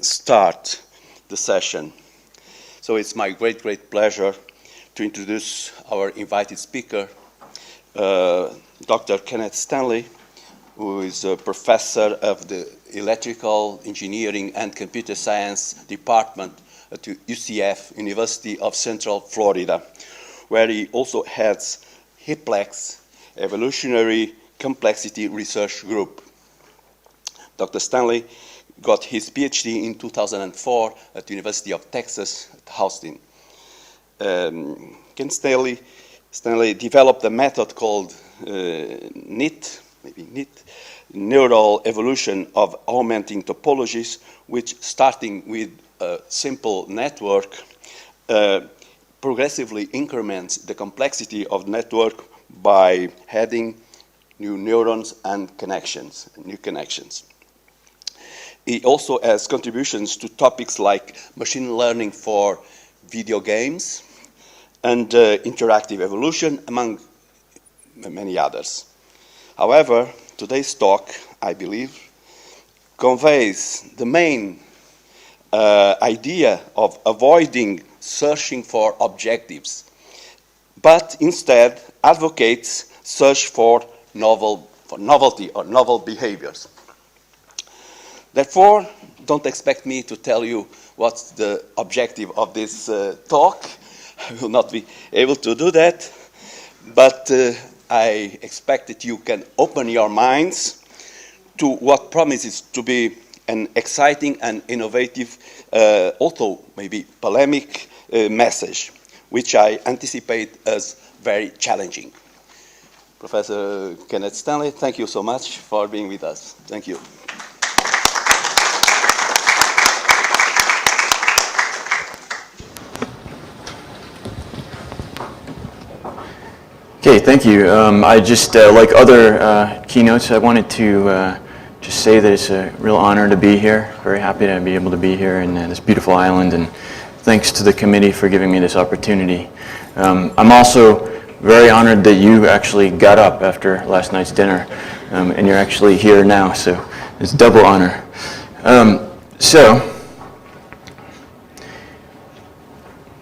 start the session. So it's my great pleasure to introduce our invited speaker, Dr. Kenneth Stanley, who is a professor of the Electrical Engineering and Computer Science Department at UCF, University of Central Florida, where he also heads EPIA, Evolutionary Complexity Research Group. Dr. Stanley got his PhD in 2004 at the University of Texas at Austin. Ken Stanley developed a method called NEAT, Neural Evolution of Augmenting Topologies, which, starting with a simple network, progressively increments the complexity of the network by adding new neurons and new connections. He also has contributions to topics like machine learning for video games and interactive evolution, among many others. However, today's talk, I believe, conveys the main idea of avoiding searching for objectives, but instead advocates search for novelty or novel behaviors. Therefore, don't expect me to tell you what's the objective of this talk. I will not be able to do that, but I expect that you can open your minds to what promises to be an exciting and innovative, although maybe polemic message, which I anticipate as very challenging. Professor Kenneth Stanley, thank you so much for being with us. Thank you. Okay, thank you. I just, like other keynotes, I wanted to just say that it's a real honor to be here. Very happy to be able to be here in this beautiful island, and thanks to the committee for giving me this opportunity. I'm also very honored that you actually got up after last night's dinner, and you're actually here now, so it's double honor.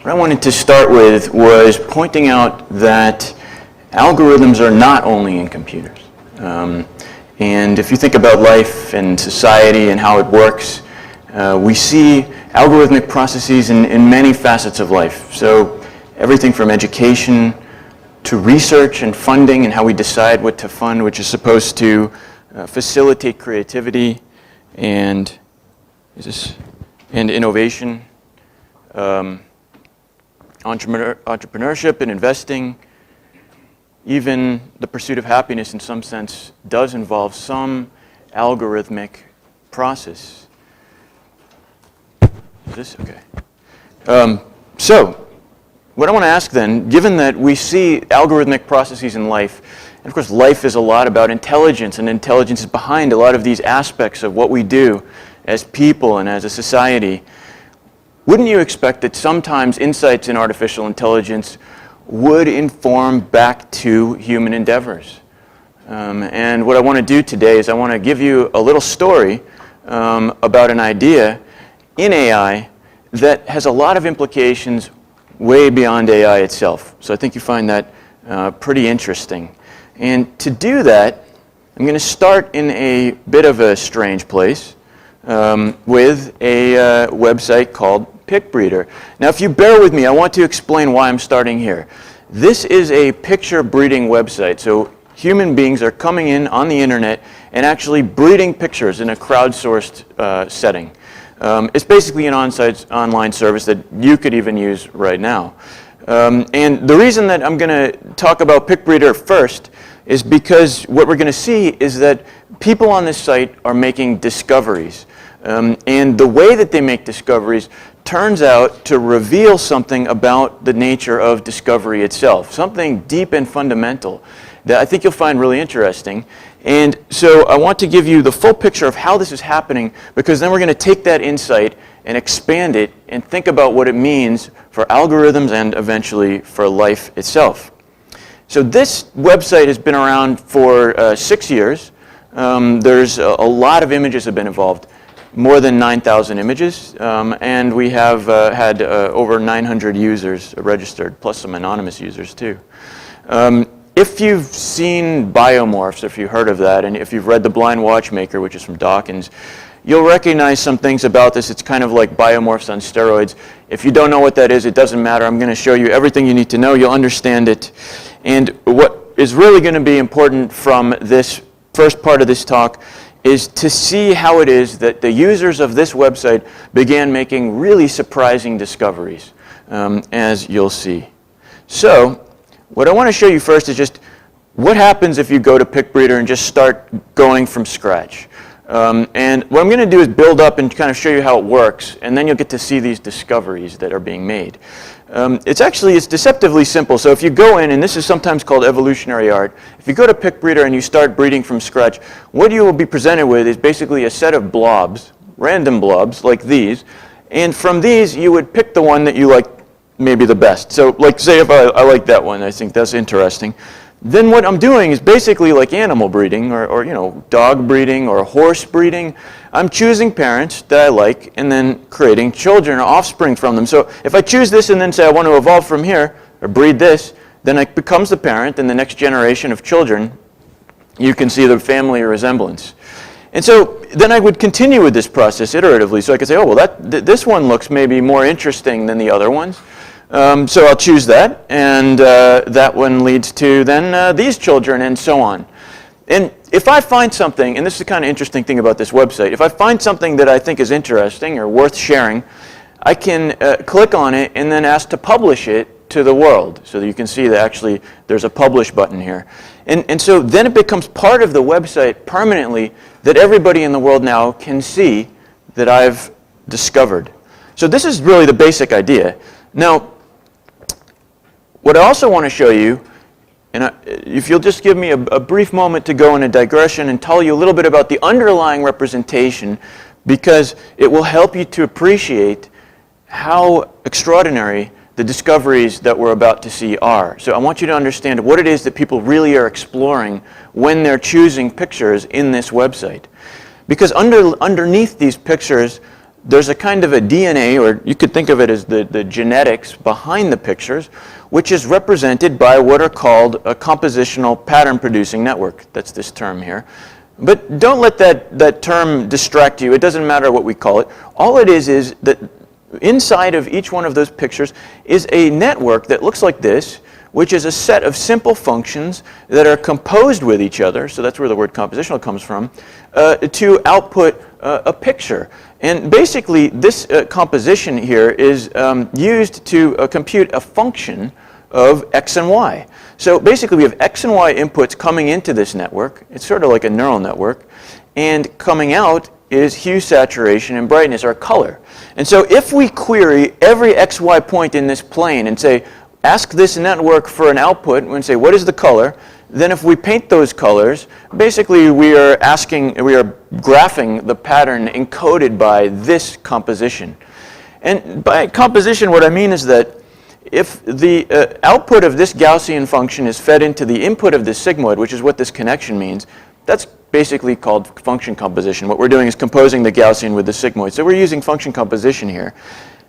What I wanted to start with was pointing out that algorithms are not only in computers. And if you think about life and society and how it works, we see algorithmic processes in many facets of life. So everything from education to research and funding and how we decide what to fund, which is supposed to facilitate creativity and innovation, entrepreneurship and investing. Even the pursuit of happiness, in some sense, does involve some algorithmic process. Is this okay? So, what I want to ask then, given that we see algorithmic processes in life, and of course life is a lot about intelligence, and intelligence is behind a lot of these aspects of what we do as people and as a society, wouldn't you expect that sometimes insights in artificial intelligence would inform back to human endeavors? And what I want to do today is I want to give you a little story about an idea in AI that has a lot of implications way beyond AI itself. So I think you find that pretty interesting. And to do that, I'm going to start in a bit of a strange place with a website called PickBreeder. Now, if you bear with me, I want to explain why I'm starting here. This is a picture breeding website. So human beings are coming in on the internet and actually breeding pictures in a crowdsourced setting. It's basically an online service that you could even use right now. And the reason that I'm going to talk about PickBreeder first is because what we're going to see is that people on this site are making discoveries. And the way that they make discoveries turns out to reveal something about the nature of discovery itself, something deep and fundamental that I think you'll find really interesting. And so I want to give you the full picture of how this is happening, because then we're going to take that insight and expand it and think about what it means for algorithms and eventually for life itself. So this website has been around for 6 years. There's a lot of images have been involved. more than 9,000 images, and we have had over 900 users registered, plus some anonymous users too. If you've seen biomorphs, if you've heard of that, and if you've read The Blind Watchmaker, which is from Dawkins, you'll recognize some things about this. It's kind of like biomorphs on steroids. If you don't know what that is, it doesn't matter. I'm going to show you everything you need to know. You'll understand it. And what is really going to be important from this first part of this talk is to see how it is that the users of this website began making really surprising discoveries, as you'll see. So, what I want to show you first is just what happens if you go to PicBreeder and just start going from scratch. And what I'm going to do is build up and kind of show you how it works, and then you'll get to see these discoveries that are being made. It's deceptively simple. So if you go in, and this is sometimes called evolutionary art, if you go to PicBreeder and you start breeding from scratch, what you will be presented with is basically a set of blobs, random blobs like these, and from these you would pick the one that you like maybe the best. So like say if I like that one, I think that's interesting. Then what I'm doing is basically like animal breeding or dog breeding or horse breeding. I'm choosing parents that I like and then creating children or offspring from them. So if I choose this and then say I want to evolve from here or breed this, then it becomes the parent and the next generation of children, you can see the family resemblance. And so then I would continue with this process iteratively. So I could say, oh, well, this one looks maybe more interesting than the other ones. So I'll choose that, and that one leads to then these children, and so on. And if I find something, and this is the kind of interesting thing about this website, if I find something that I think is interesting or worth sharing, I can click on it and then ask to publish it to the world. So that you can see that actually there's a publish button here. And so then it becomes part of the website permanently that everybody in the world now can see that I've discovered. So this is really the basic idea. Now, what I also want to show you, and if you'll just give me a brief moment to go in a digression and tell you a little bit about the underlying representation, because it will help you to appreciate how extraordinary the discoveries that we're about to see are. So I want you to understand what it is that people really are exploring when they're choosing pictures in this website. Because underneath these pictures, there's a kind of a DNA, or you could think of it as the genetics behind the pictures, which is represented by what are called a compositional pattern producing network. That's this term here. But don't let that term distract you. It doesn't matter what we call it. All it is that inside of each one of those pictures is a network that looks like this, which is a set of simple functions that are composed with each other, so that's where the word compositional comes from, to output a picture. And basically, this composition here is used to compute a function of x and y. So basically, we have x and y inputs coming into this network. It's sort of like a neural network. And coming out is hue, saturation, and brightness, or color. And so if we query every xy point in this plane and say, ask this network for an output, and say, what is the color? Then if we paint those colors, basically we are graphing the pattern encoded by this composition. And by composition, what I mean is that if the output of this Gaussian function is fed into the input of this sigmoid, which is what this connection means, that's basically called function composition. What we're doing is composing the Gaussian with the sigmoid. So we're using function composition here.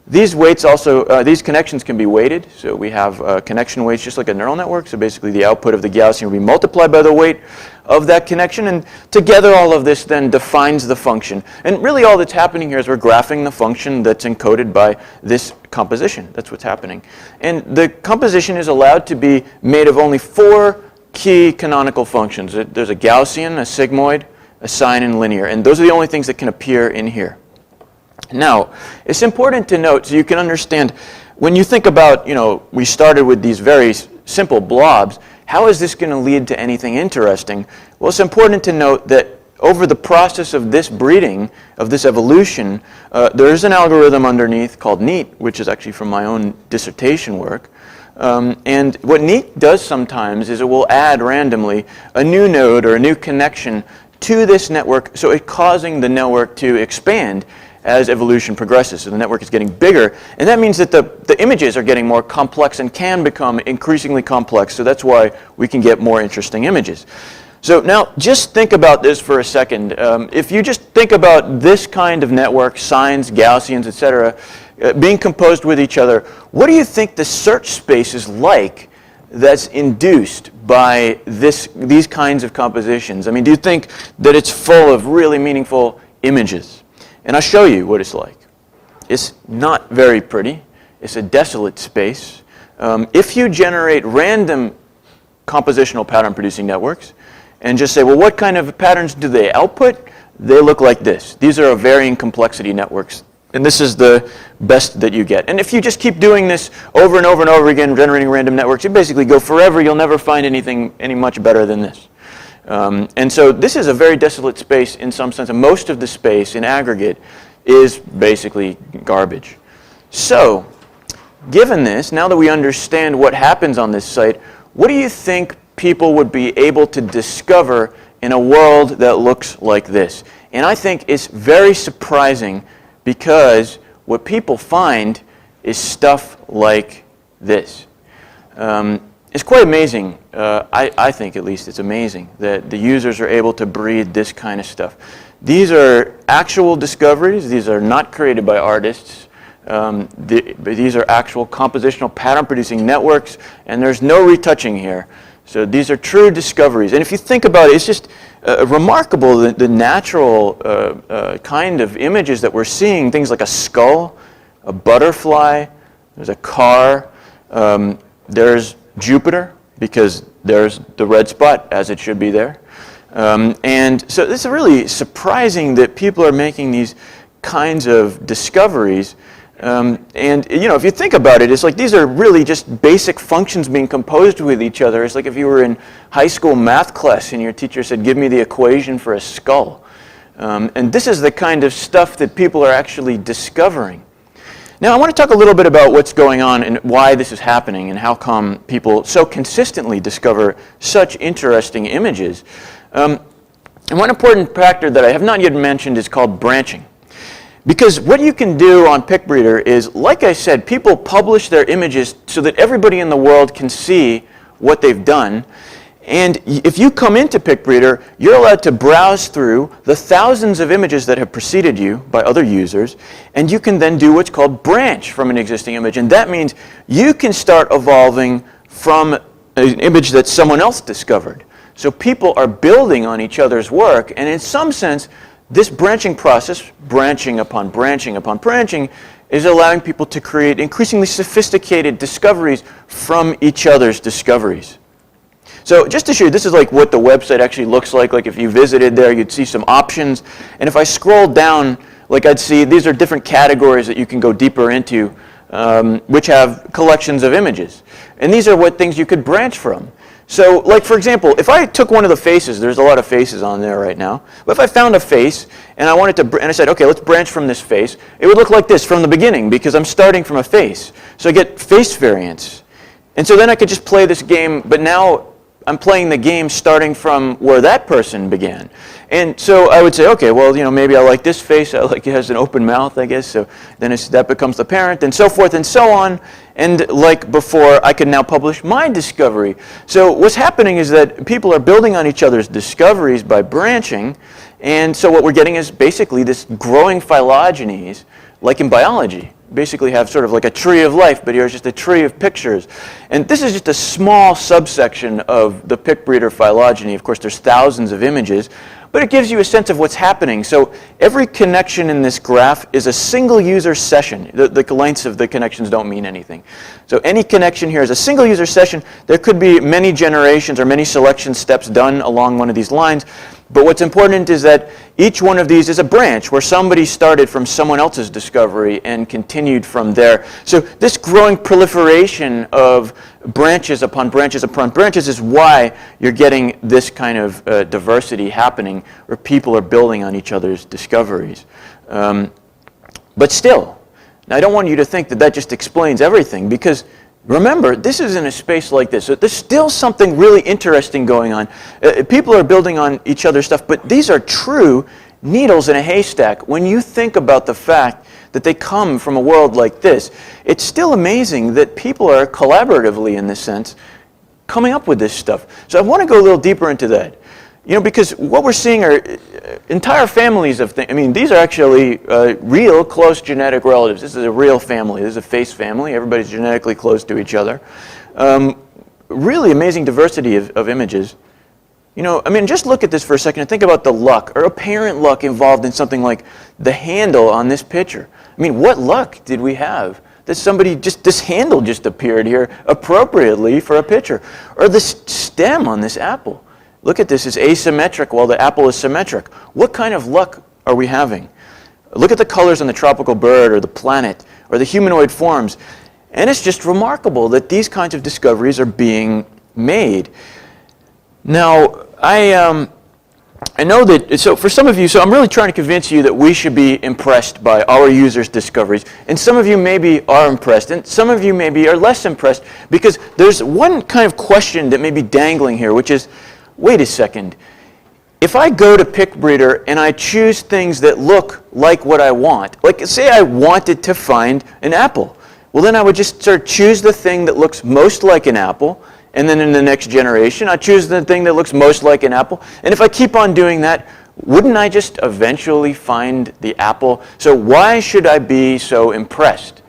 These weights also, these connections can be weighted. So we have connection weights just like a neural network. So basically the output of the Gaussian will be multiplied by the weight of that connection. And together all of this then defines the function. And really all that's happening here is we're graphing the function that's encoded by this composition. That's what's happening. And the composition is allowed to be made of only 4 key canonical functions. There's a Gaussian, a sigmoid, a sine, and linear. And those are the only things that can appear in here. Now, it's important to note, so you can understand, when you think about, we started with these very simple blobs, how is this going to lead to anything interesting? Well, it's important to note that over the process of this breeding, of this evolution, there is an algorithm underneath called NEAT, which is actually from my own dissertation work. And what NEAT does sometimes is it will add randomly a new node or a new connection to this network, so it's causing the network to expand as evolution progresses. So the network is getting bigger, and that means that the images are getting more complex and can become increasingly complex, so that's why we can get more interesting images. So now just think about this for a second. If you just think about this kind of network, sines, Gaussians, etc., being composed with each other, what do you think the search space is like that's induced by these kinds of compositions? I mean, do you think that it's full of really meaningful images? And I'll show you what it's like. It's not very pretty. It's a desolate space. If you generate random compositional pattern producing networks and just say, well, what kind of patterns do they output? They look like this. These are varying complexity networks. And this is the best that you get. And if you just keep doing this over and over and over again, generating random networks, you basically go forever. You'll never find anything any much better than this. And so this is a very desolate space in some sense. And most of the space in aggregate is basically garbage. So given this, now that we understand what happens on this site, what do you think people would be able to discover in a world that looks like this? And I think it's very surprising, because what people find is stuff like this. It's quite amazing. I think, at least, it's amazing that the users are able to breed this kind of stuff. These are actual discoveries. These are not created by artists. These are actual compositional pattern-producing networks, and there's no retouching here. So these are true discoveries. And if you think about it, it's just remarkable, the natural kind of images that we're seeing, things like a skull, a butterfly, there's a car, there's Jupiter, because there's the red spot, as it should be there. And so it's really surprising that people are making these kinds of discoveries. And if you think about it, it's like these are really just basic functions being composed with each other. It's like if you were in high school math class and your teacher said, give me the equation for a skull. And this is the kind of stuff that people are actually discovering. Now, I want to talk a little bit about what's going on and why this is happening and how come people so consistently discover such interesting images. And one important factor that I have not yet mentioned is called branching. Because what you can do on PicBreeder is, like I said, people publish their images so that everybody in the world can see what they've done. And if you come into PicBreeder, you're allowed to browse through the thousands of images that have preceded you by other users, and you can then do what's called branch from an existing image. And that means you can start evolving from an image that someone else discovered. So people are building on each other's work, and in some sense, this branching process, branching upon branching upon branching, is allowing people to create increasingly sophisticated discoveries from each other's discoveries. So just to show you, this is like what the website actually looks like. Like if you visited there, you'd see some options. And if I scroll down, like I'd see these are different categories that you can go deeper into, which have collections of images. And these are what things you could branch from. So, like for example, if I took one of the faces, there's a lot of faces on there right now, but if I found a face and I wanted to, and I said, okay, let's branch from this face, it would look like this from the beginning because I'm starting from a face. So I get face variants. And so then I could just play this game, but now I'm playing the game starting from where that person began. And so I would say, okay, well, maybe I like this face. I like it has an open mouth, I guess. So then that becomes the parent, and so forth and so on. And like before, I can now publish my discovery. So what's happening is that people are building on each other's discoveries by branching. And so what we're getting is basically this growing phylogenies, like in biology. Basically have sort of like a tree of life, but here's just a tree of pictures. And this is just a small subsection of the PicBreeder phylogeny. Of course, there's thousands of images, but it gives you a sense of what's happening. So every connection in this graph is a single user session. The lengths of the connections don't mean anything. So any connection here is a single user session. There could be many generations or many selection steps done along one of these lines. But what's important is that each one of these is a branch where somebody started from someone else's discovery and continued from there. So this growing proliferation of branches upon branches upon branches is why you're getting this kind of diversity happening where people are building on each other's discoveries. But still, now I don't want you to think that that just explains everything, because remember, this is in a space like this. So there's still something really interesting going on. People are building on each other's stuff, but these are true needles in a haystack. When you think about the fact that they come from a world like this, it's still amazing that people are collaboratively, in this sense, coming up with this stuff. So I want to go a little deeper into that. because what we're seeing are entire families of things. I mean, these are actually real close genetic relatives. This is a real family. This is a face family. Everybody's genetically close to each other. Really amazing diversity of images. I mean, just look at this for a second and think about the luck or apparent luck involved in something like the handle on this picture. I mean, what luck did we have that this handle just appeared here appropriately for a picture? Or the stem on this apple. Look at this, it's asymmetric while the apple is symmetric. What kind of luck are we having? Look at the colors on the tropical bird or the planet or the humanoid forms. And it's just remarkable that these kinds of discoveries are being made. Now, I know that, so for some of you, so I'm really trying to convince you that we should be impressed by our users' discoveries. And some of you maybe are impressed, and some of you maybe are less impressed, because there's one kind of question that may be dangling here, which is, wait a second. If I go to PickBreeder and I choose things that look like what I want, like say I wanted to find an apple, well then I would just sort of choose the thing that looks most like an apple, and then in the next generation I choose the thing that looks most like an apple. And if I keep on doing that, wouldn't I just eventually find the apple? So why should I be so impressed?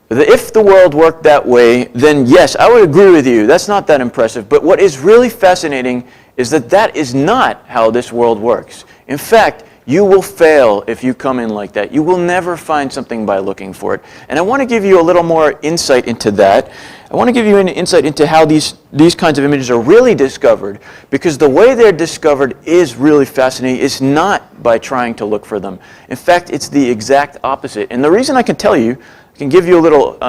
If the world worked that way, then yes, I would agree with you. That's not that impressive. But what is really fascinating is that that is not how this world works. In fact, you will fail if you come in like that. You will never find something by looking for it. And I want to give you a little more insight into that. I want to give you an insight into how these kinds of images are really discovered, because the way they're discovered is really fascinating. It's not by trying to look for them. In fact, it's the exact opposite. And the reason I can tell you, I can give you a little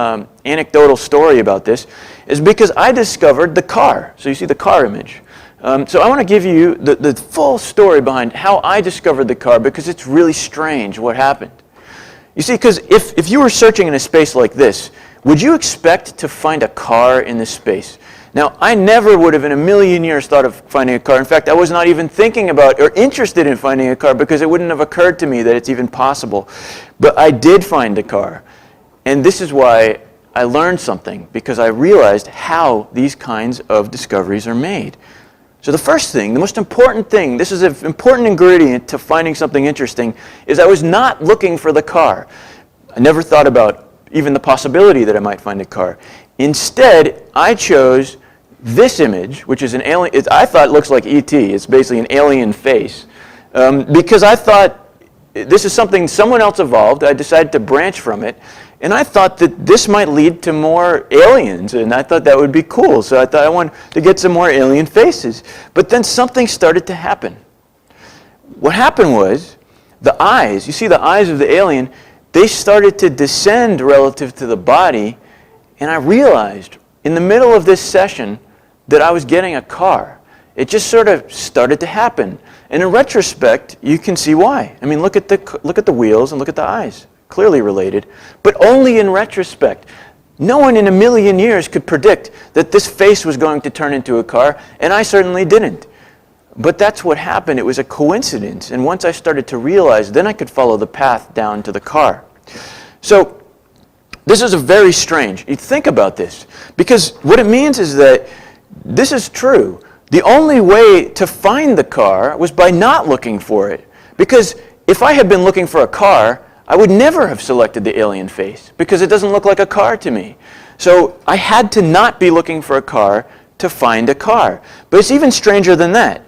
anecdotal story about this, is because I discovered the car. So you see the car image. So I want to give you the full story behind how I discovered the car, because it's really strange what happened. You see, because if you were searching in a space like this, would you expect to find a car in this space? Now, I never would have in a million years thought of finding a car. In fact, I was not even thinking about or interested in finding a car, because it wouldn't have occurred to me that it's even possible. But I did find a car. And this is why I learned something, because I realized how these kinds of discoveries are made. So the first thing, the most important thing, this is an important ingredient to finding something interesting, is I was not looking for the car. I never thought about even the possibility that I might find a car. Instead, I chose this image, which is an alien. I thought it looks like E.T. It's basically an alien face. Because I thought this is something someone else evolved. I decided to branch from it. And I thought that this might lead to more aliens, and I thought that would be cool. So I thought I wanted to get some more alien faces. But then something started to happen. What happened was the eyes, you see the eyes of the alien, they started to descend relative to the body, and I realized in the middle of this session that I was getting a car. It just sort of started to happen. And in retrospect, you can see why. I mean, look at the wheels and look at the eyes. Clearly related, but only in retrospect. No one in a million years could predict that this face was going to turn into a car, and I certainly didn't. But that's what happened. It was a coincidence, and once I started to realize, then I could follow the path down to the car. So this is a very strange. You think about this, because what it means is that this is true. The only way to find the car was by not looking for it, because if I had been looking for a car, I would never have selected the alien face, because it doesn't look like a car to me. So I had to not be looking for a car to find a car. But it's even stranger than that,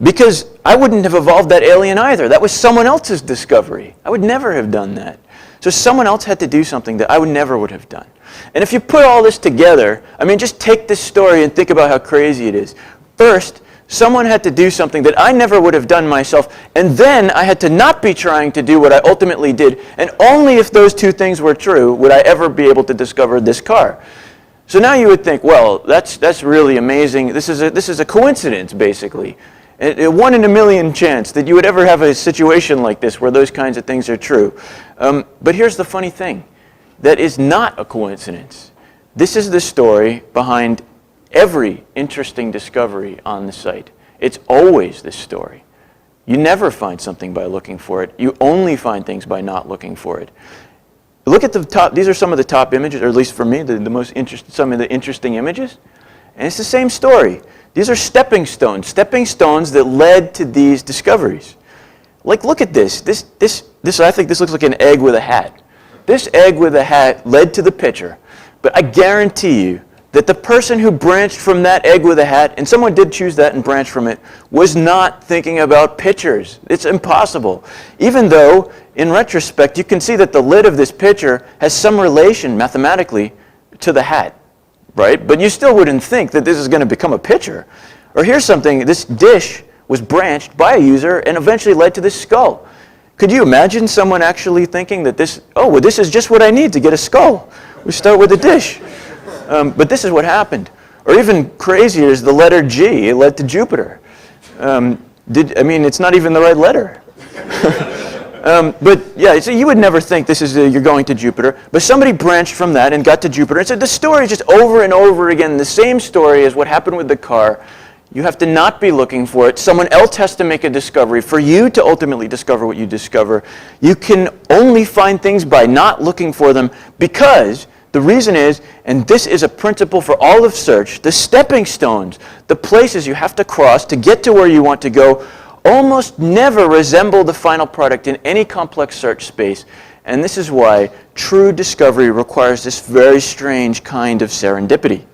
because I wouldn't have evolved that alien either. That was someone else's discovery. I would never have done that. So someone else had to do something that I never would have done. And if you put all this together, I mean, just take this story and think about how crazy it is. First, someone had to do something that I never would have done myself, and then I had to not be trying to do what I ultimately did, and only if those two things were true would I ever be able to discover this car. So now you would think, well, that's really amazing. This is a coincidence, basically. A 1 in a million chance that you would ever have a situation like this where those kinds of things are true. But here's the funny thing. That is not a coincidence. This is the story behind every interesting discovery on the site. It's always this story. You never find something by looking for it. You only find things by not looking for it. Look at the top. These are some of the top images, or at least for me, some of the interesting images. And it's the same story. These are stepping stones that led to these discoveries. Like, look at this. This I think this looks like an egg with a hat. This egg with a hat led to the pitcher. But I guarantee you that the person who branched from that egg with a hat, and someone did choose that and branch from it, was not thinking about pitchers. It's impossible. Even though, in retrospect, you can see that the lid of this pitcher has some relation mathematically to the hat, right? But you still wouldn't think that this is going to become a pitcher. Or here's something, this dish was branched by a user and eventually led to this skull. Could you imagine someone actually thinking that this is just what I need to get a skull? We start with a dish. But this is what happened. Or even crazier is the letter G. It led to Jupiter. It's not even the right letter. But yeah, so you would never think this is you're going to Jupiter. But somebody branched from that and got to Jupiter. And so the story is just over and over again, the same story as what happened with the car. You have to not be looking for it. Someone else has to make a discovery for you to ultimately discover what you discover. You can only find things by not looking for them, because the reason is, and this is a principle for all of search, the stepping stones, the places you have to cross to get to where you want to go, almost never resemble the final product in any complex search space. And this is why true discovery requires this very strange kind of serendipity.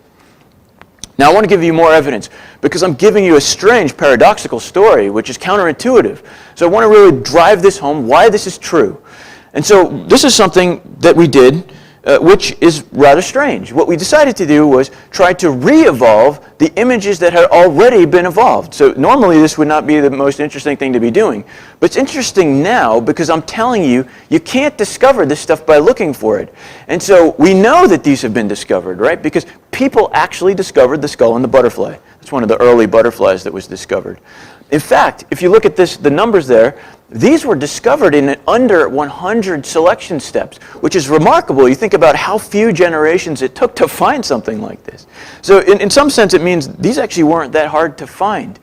Now, I want to give you more evidence because I'm giving you a strange, paradoxical story, which is counterintuitive. So I want to really drive this home, why this is true. And so this is something that we did, which is rather strange. What we decided to do was try to re-evolve the images that had already been evolved. So normally this would not be the most interesting thing to be doing. But it's interesting now because I'm telling you, you can't discover this stuff by looking for it. And so we know that these have been discovered, right? Because people actually discovered the skull and the butterfly. That's one of the early butterflies that was discovered. In fact, if you look at this, the numbers there, these were discovered in under 100 selection steps, which is remarkable. You think about how few generations it took to find something like this. So in some sense, it means these actually weren't that hard to find.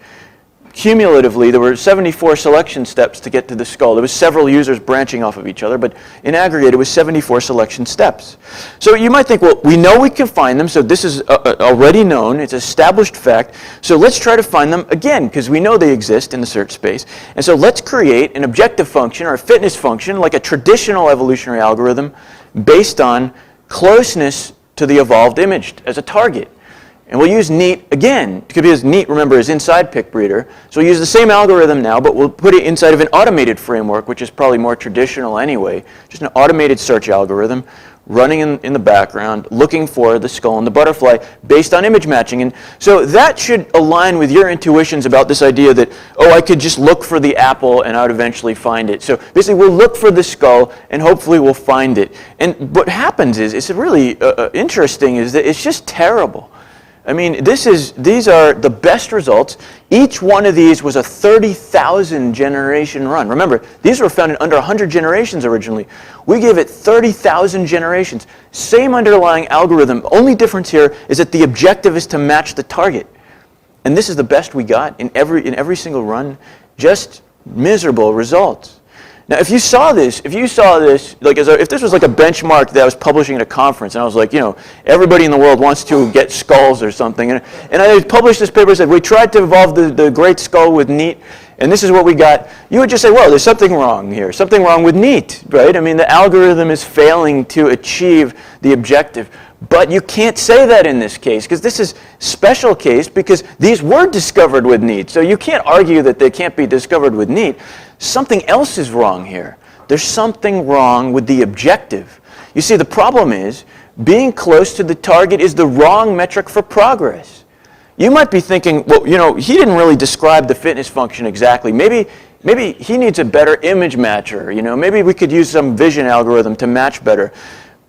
Cumulatively, there were 74 selection steps to get to the skull. There was several users branching off of each other, but in aggregate, it was 74 selection steps. So you might think, well, we know we can find them, so this is already known. It's established fact. So let's try to find them again, because we know they exist in the search space. And so let's create an objective function or a fitness function, like a traditional evolutionary algorithm, based on closeness to the evolved image as a target. And we'll use neat again, because neat, remember, is inside PickBreeder. So we'll use the same algorithm now, but we'll put it inside of an automated framework, which is probably more traditional anyway. Just an automated search algorithm running in the background, looking for the skull and the butterfly based on image matching. And so that should align with your intuitions about this idea that, oh, I could just look for the apple and I would eventually find it. So basically, we'll look for the skull and hopefully we'll find it. And what happens is, it's really interesting, is that it's just terrible. I mean, these are the best results. Each one of these was a 30,000 generation run. Remember, these were found in under 100 generations originally. We gave it 30,000 generations. Same underlying algorithm. Only difference here is that the objective is to match the target. And this is the best we got in every single run. Just miserable results. Now, if you saw this, like if this was like a benchmark that I was publishing at a conference, and I was like, everybody in the world wants to get skulls or something, and I published this paper that said, we tried to evolve the great skull with neat, and this is what we got, you would just say, well, there's something wrong here, something wrong with neat, right? I mean, the algorithm is failing to achieve the objective. But you can't say that in this case, because this is special case, because these were discovered with neat. So you can't argue that they can't be discovered with neat. Something else is wrong here. There's something wrong with the objective. You see, the problem is, being close to the target is the wrong metric for progress. You might be thinking, well, he didn't really describe the fitness function exactly. Maybe he needs a better image matcher. Maybe we could use some vision algorithm to match better.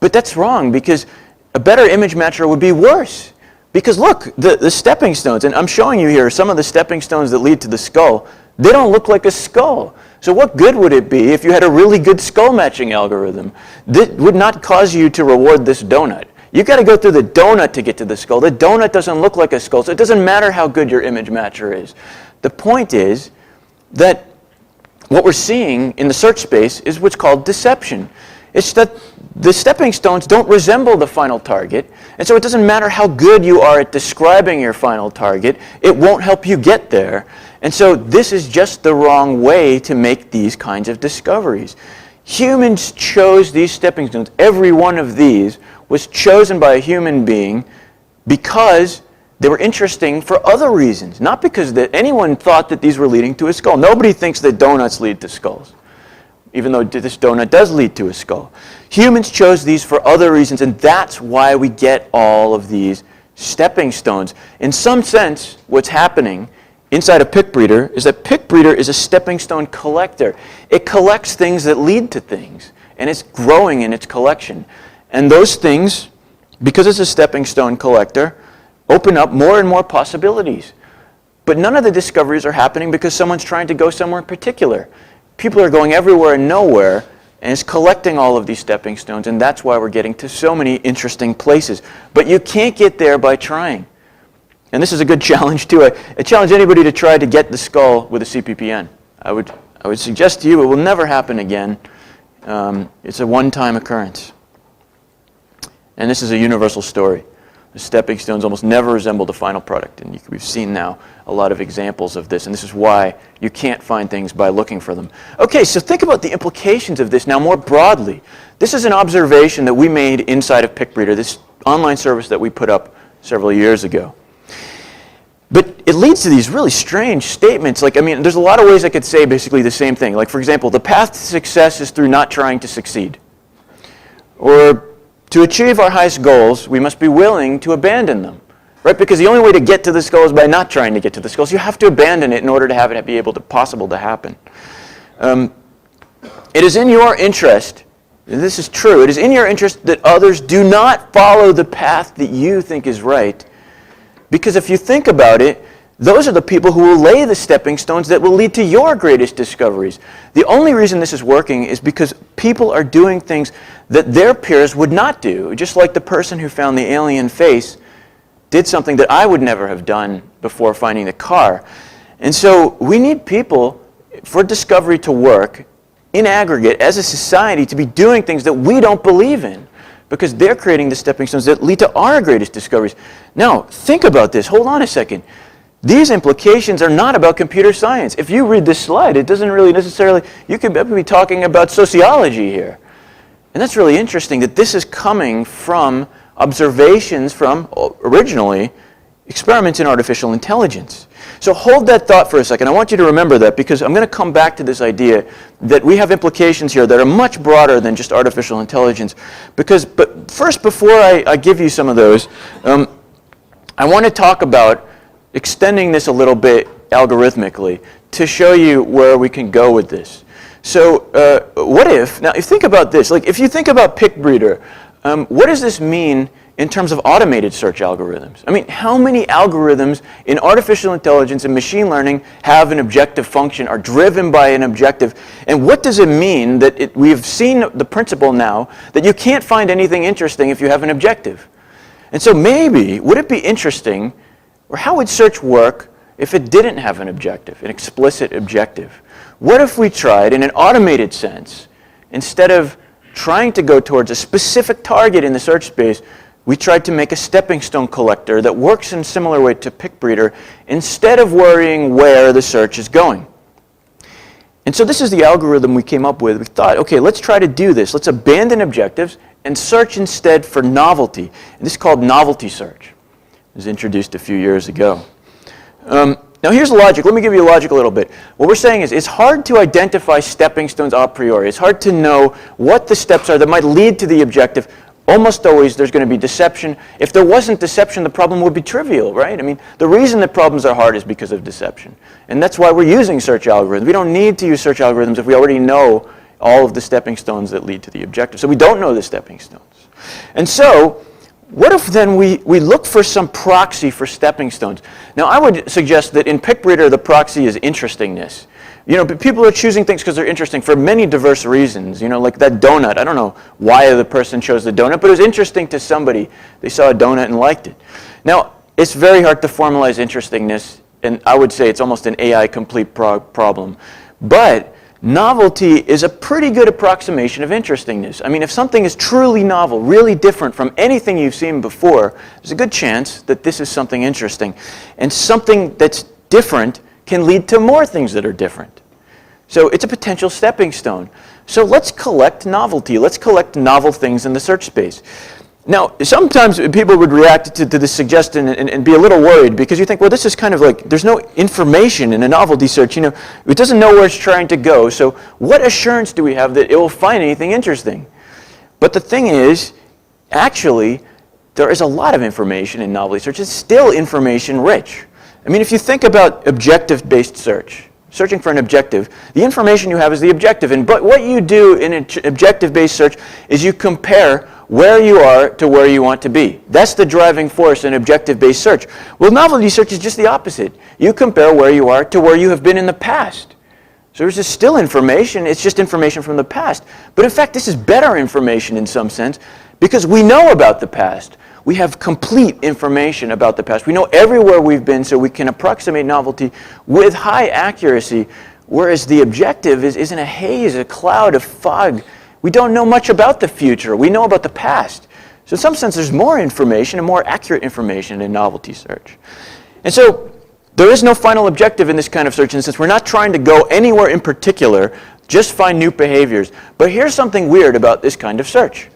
But that's wrong, because a better image matcher would be worse. Because look, the stepping stones, and I'm showing you here some of the stepping stones that lead to the skull, they don't look like a skull. So what good would it be if you had a really good skull matching algorithm? That would not cause you to reward this donut. You've got to go through the donut to get to the skull. The donut doesn't look like a skull, so it doesn't matter how good your image matcher is. The point is that what we're seeing in the search space is what's called deception. It's that the stepping stones don't resemble the final target, and so it doesn't matter how good you are at describing your final target, it won't help you get there. And so this is just the wrong way to make these kinds of discoveries. Humans chose these stepping stones. Every one of these was chosen by a human being because they were interesting for other reasons, not because that anyone thought that these were leading to a skull. Nobody thinks that donuts lead to skulls, even though this donut does lead to a skull. Humans chose these for other reasons, and that's why we get all of these stepping stones. In some sense, what's happening inside a pick breeder is that pick breeder is a stepping stone collector. It collects things that lead to things, and it's growing in its collection. And those things, because it's a stepping stone collector, open up more and more possibilities. But none of the discoveries are happening because someone's trying to go somewhere in particular. People are going everywhere and nowhere, and it's collecting all of these stepping stones, and that's why we're getting to so many interesting places. But you can't get there by trying. And this is a good challenge, too. I challenge anybody to try to get the skull with a CPPN. I would suggest to you it will never happen again. It's a one-time occurrence. And this is a universal story. The stepping stones almost never resemble the final product, and we've seen now a lot of examples of this, and this is why you can't find things by looking for them. Okay, so think about the implications of this now more broadly. This is an observation that we made inside of PickBreeder, this online service that we put up several years ago. But it leads to these really strange statements. Like, I mean, there's a lot of ways I could say basically the same thing. Like, for example, the path to success is through not trying to succeed. Or, to achieve our highest goals, we must be willing to abandon them, right? Because the only way to get to this goal is by not trying to get to this goal. So you have to abandon it in order to have it be possible to happen. It is in your interest, and this is true, it is in your interest that others do not follow the path that you think is right. Because if you think about it, those are the people who will lay the stepping stones that will lead to your greatest discoveries. The only reason this is working is because people are doing things that their peers would not do. Just like the person who found the alien face did something that I would never have done before finding the car. And so we need people, for discovery to work, in aggregate, as a society, to be doing things that we don't believe in, because they're creating the stepping stones that lead to our greatest discoveries. Now, think about this. Hold on a second. These implications are not about computer science. If you read this slide, it doesn't really necessarily, you could be talking about sociology here. And that's really interesting that this is coming from observations from, originally, experiments in artificial intelligence. So hold that thought for a second. I want you to remember that because I'm going to come back to this idea that we have implications here that are much broader than just artificial intelligence. But first, before I give you some of those, I want to talk about extending this a little bit algorithmically to show you where we can go with this. So what if, now if you think about this, like if you think about PickBreeder, what does this mean in terms of automated search algorithms? I mean, how many algorithms in artificial intelligence and machine learning have an objective function, are driven by an objective? And what does it mean that we've seen the principle now that you can't find anything interesting if you have an objective? And so maybe, would it be interesting, or how would search work if it didn't have an objective, an explicit objective? What if we tried, in an automated sense, instead of trying to go towards a specific target in the search space, we tried to make a stepping stone collector that works in a similar way to PickBreeder instead of worrying where the search is going. And so this is the algorithm we came up with. We thought, okay, let's try to do this. Let's abandon objectives and search instead for novelty. And this is called Novelty Search. It was introduced a few years ago. Now here's the logic. Let me give you the logic a little bit. What we're saying is it's hard to identify stepping stones a priori. It's hard to know what the steps are that might lead to the objective. Almost always there's going to be deception. If there wasn't deception, the problem would be trivial, right? I mean, the reason that problems are hard is because of deception. And that's why we're using search algorithms. We don't need to use search algorithms if we already know all of the stepping stones that lead to the objective. So we don't know the stepping stones. And so what if then we look for some proxy for stepping stones? Now I would suggest that in PickBreeder the proxy is interestingness. You know, but people are choosing things because they're interesting for many diverse reasons. You know, like that donut. I don't know why the person chose the donut, but it was interesting to somebody. They saw a donut and liked it. Now, it's very hard to formalize interestingness, and I would say it's almost an AI complete problem. But novelty is a pretty good approximation of interestingness. I mean, if something is truly novel, really different from anything you've seen before, there's a good chance that this is something interesting. And something that's different can lead to more things that are different. So it's a potential stepping stone. So let's collect novelty. Let's collect novel things in the search space. Now, sometimes people would react to this suggestion and be a little worried because you think, well, this is kind of like, there's no information in a novelty search. You know, it doesn't know where it's trying to go. So what assurance do we have that it will find anything interesting? But the thing is, actually, there is a lot of information in novelty search. It's still information rich. I mean, if you think about objective-based search, searching for an objective, the information you have is the objective. But what you do in an objective-based search is you compare where you are to where you want to be. That's the driving force in objective-based search. Well, novelty search is just the opposite. You compare where you are to where you have been in the past. So there's still information, it's just information from the past. But in fact, this is better information in some sense because we know about the past. We have complete information about the past. We know everywhere we've been, so we can approximate novelty with high accuracy, whereas the objective is in a haze, a cloud, a fog. We don't know much about the future. We know about the past. So in some sense, there's more information and more accurate information in novelty search. And so there is no final objective in this kind of search, and since we're not trying to go anywhere in particular, just find new behaviors. But here's something weird about this kind of search.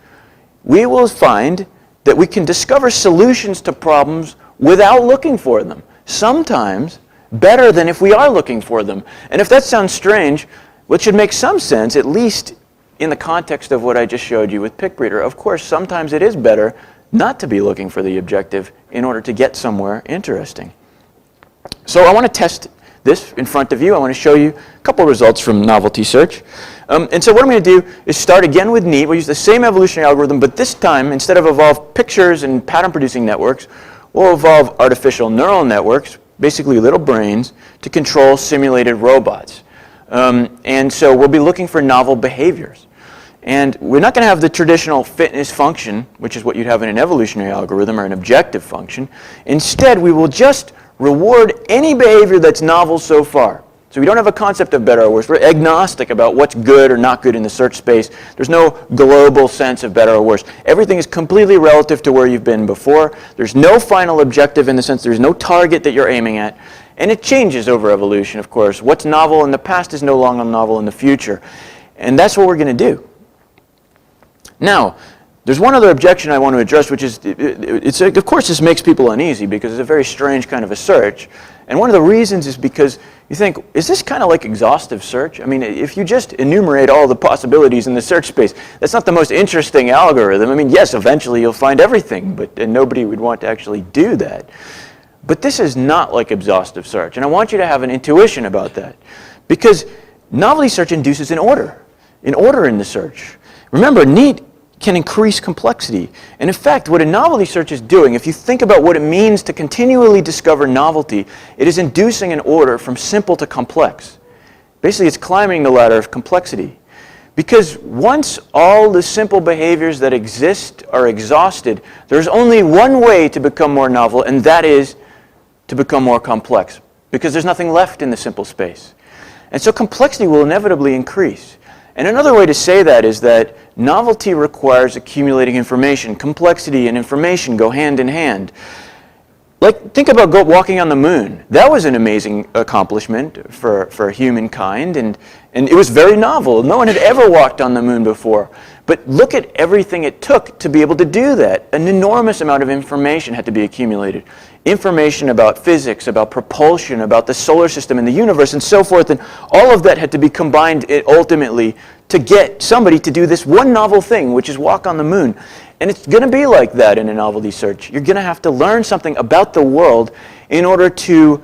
We will find that we can discover solutions to problems without looking for them. Sometimes better than if we are looking for them. And if that sounds strange, well, it should make some sense, at least in the context of what I just showed you with PickBreeder. Of course, sometimes it is better not to be looking for the objective in order to get somewhere interesting. So I want to test this in front of you. I want to show you a couple results from novelty search. And so what I'm going to do is start again with NEAT. We'll use the same evolutionary algorithm, but this time, instead of evolve pictures and pattern-producing networks, we'll evolve artificial neural networks, basically little brains, to control simulated robots. And so we'll be looking for novel behaviors. And we're not going to have the traditional fitness function, which is what you'd have in an evolutionary algorithm or an objective function. Instead, we will just reward any behavior that's novel so far. So we don't have a concept of better or worse. We're agnostic about what's good or not good in the search space. There's no global sense of better or worse. Everything is completely relative to where you've been before. There's no final objective in the sense there's no target that you're aiming at. And it changes over evolution, of course. What's novel in the past is no longer novel in the future. And that's what we're going to do. Now, there's one other objection I want to address, which is, of course, this makes people uneasy because it's a very strange kind of a search. And one of the reasons is because you think, is this kind of like exhaustive search? I mean, if you just enumerate all the possibilities in the search space, that's not the most interesting algorithm. I mean, yes, eventually you'll find everything, and nobody would want to actually do that. But this is not like exhaustive search, and I want you to have an intuition about that. Because novelty search induces an order in the search. Remember, NEAT can increase complexity. And in fact, what a novelty search is doing, if you think about what it means to continually discover novelty, it is inducing an order from simple to complex. Basically, it's climbing the ladder of complexity. Because once all the simple behaviors that exist are exhausted, there's only one way to become more novel, and that is to become more complex. Because there's nothing left in the simple space. And so complexity will inevitably increase. And another way to say that is that novelty requires accumulating information. Complexity and information go hand in hand. Like, think about walking on the moon. That was an amazing accomplishment for humankind, and it was very novel. No one had ever walked on the moon before. But look at everything it took to be able to do that. An enormous amount of information had to be accumulated. Information about physics, about propulsion, about the solar system and the universe and so forth, and all of that had to be combined ultimately to get somebody to do this one novel thing, which is walk on the moon. And it's going to be like that in a novelty search. You're going to have to learn something about the world in order to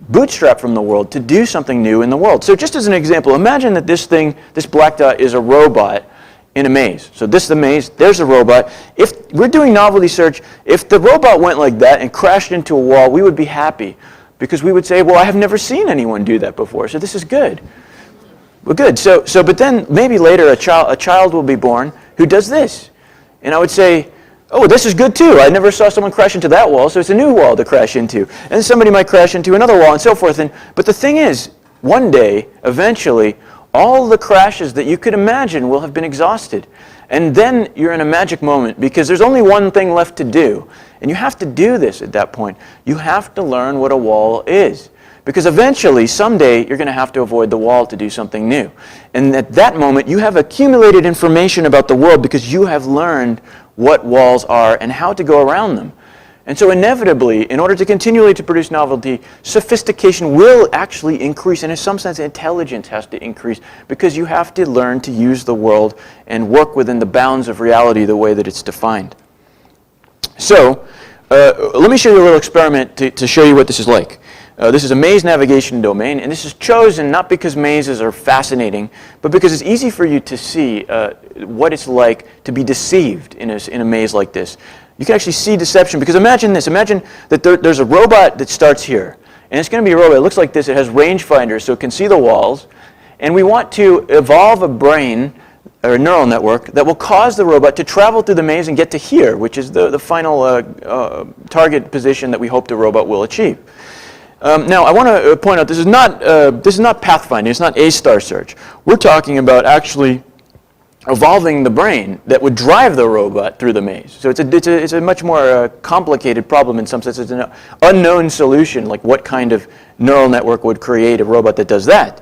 bootstrap from the world, to do something new in the world. So just as an example, imagine that this black dot is a robot in a maze. So this is the maze, there's a robot. If we're doing novelty search, if the robot went like that and crashed into a wall, we would be happy because we would say, well, I have never seen anyone do that before, so this is good. Well, good. But then maybe later a child will be born who does this. And I would say, oh, this is good too. I never saw someone crash into that wall, so it's a new wall to crash into. And somebody might crash into another wall and so forth. But the thing is, one day, eventually, all the crashes that you could imagine will have been exhausted. And then you're in a magic moment because there's only one thing left to do. And you have to do this at that point. You have to learn what a wall is. Because eventually, someday, you're going to have to avoid the wall to do something new. And at that moment, you have accumulated information about the world because you have learned what walls are and how to go around them. And so inevitably, in order to continually to produce novelty, sophistication will actually increase, and in some sense, intelligence has to increase because you have to learn to use the world and work within the bounds of reality the way that it's defined. So, let me show you a little experiment to show you what this is like. This is a maze navigation domain, and this is chosen not because mazes are fascinating, but because it's easy for you to see what it's like to be deceived in a maze like this. You can actually see deception, because imagine this. Imagine that there's a robot that starts here, and it's going to be a robot. It looks like this. It has rangefinders, so it can see the walls, and we want to evolve a brain or a neural network that will cause the robot to travel through the maze and get to here, which is the final target position that we hope the robot will achieve. Now, I want to point out this is not pathfinding. It's not A-star search. We're talking about actually evolving the brain that would drive the robot through the maze. So it's a much more complicated problem in some sense. It's an unknown solution, like what kind of neural network would create a robot that does that.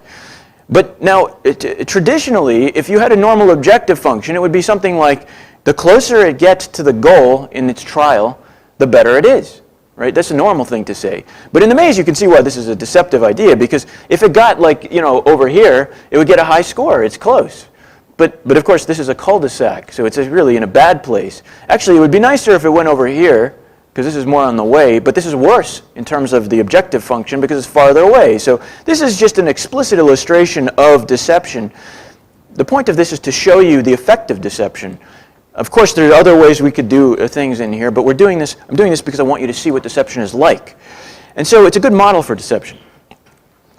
But now, traditionally, if you had a normal objective function, it would be something like the closer it gets to the goal in its trial, the better it is. Right? That's a normal thing to say. But in the maze, you can see why this is a deceptive idea, because if it got like, over here, it would get a high score. It's close. But of course, this is a cul-de-sac, so it's really in a bad place. Actually, it would be nicer if it went over here, because this is more on the way, but this is worse in terms of the objective function because it's farther away. So this is just an explicit illustration of deception. The point of this is to show you the effect of deception. Of course, there are other ways we could do things in here, but I'm doing this because I want you to see what deception is like. And so it's a good model for deception.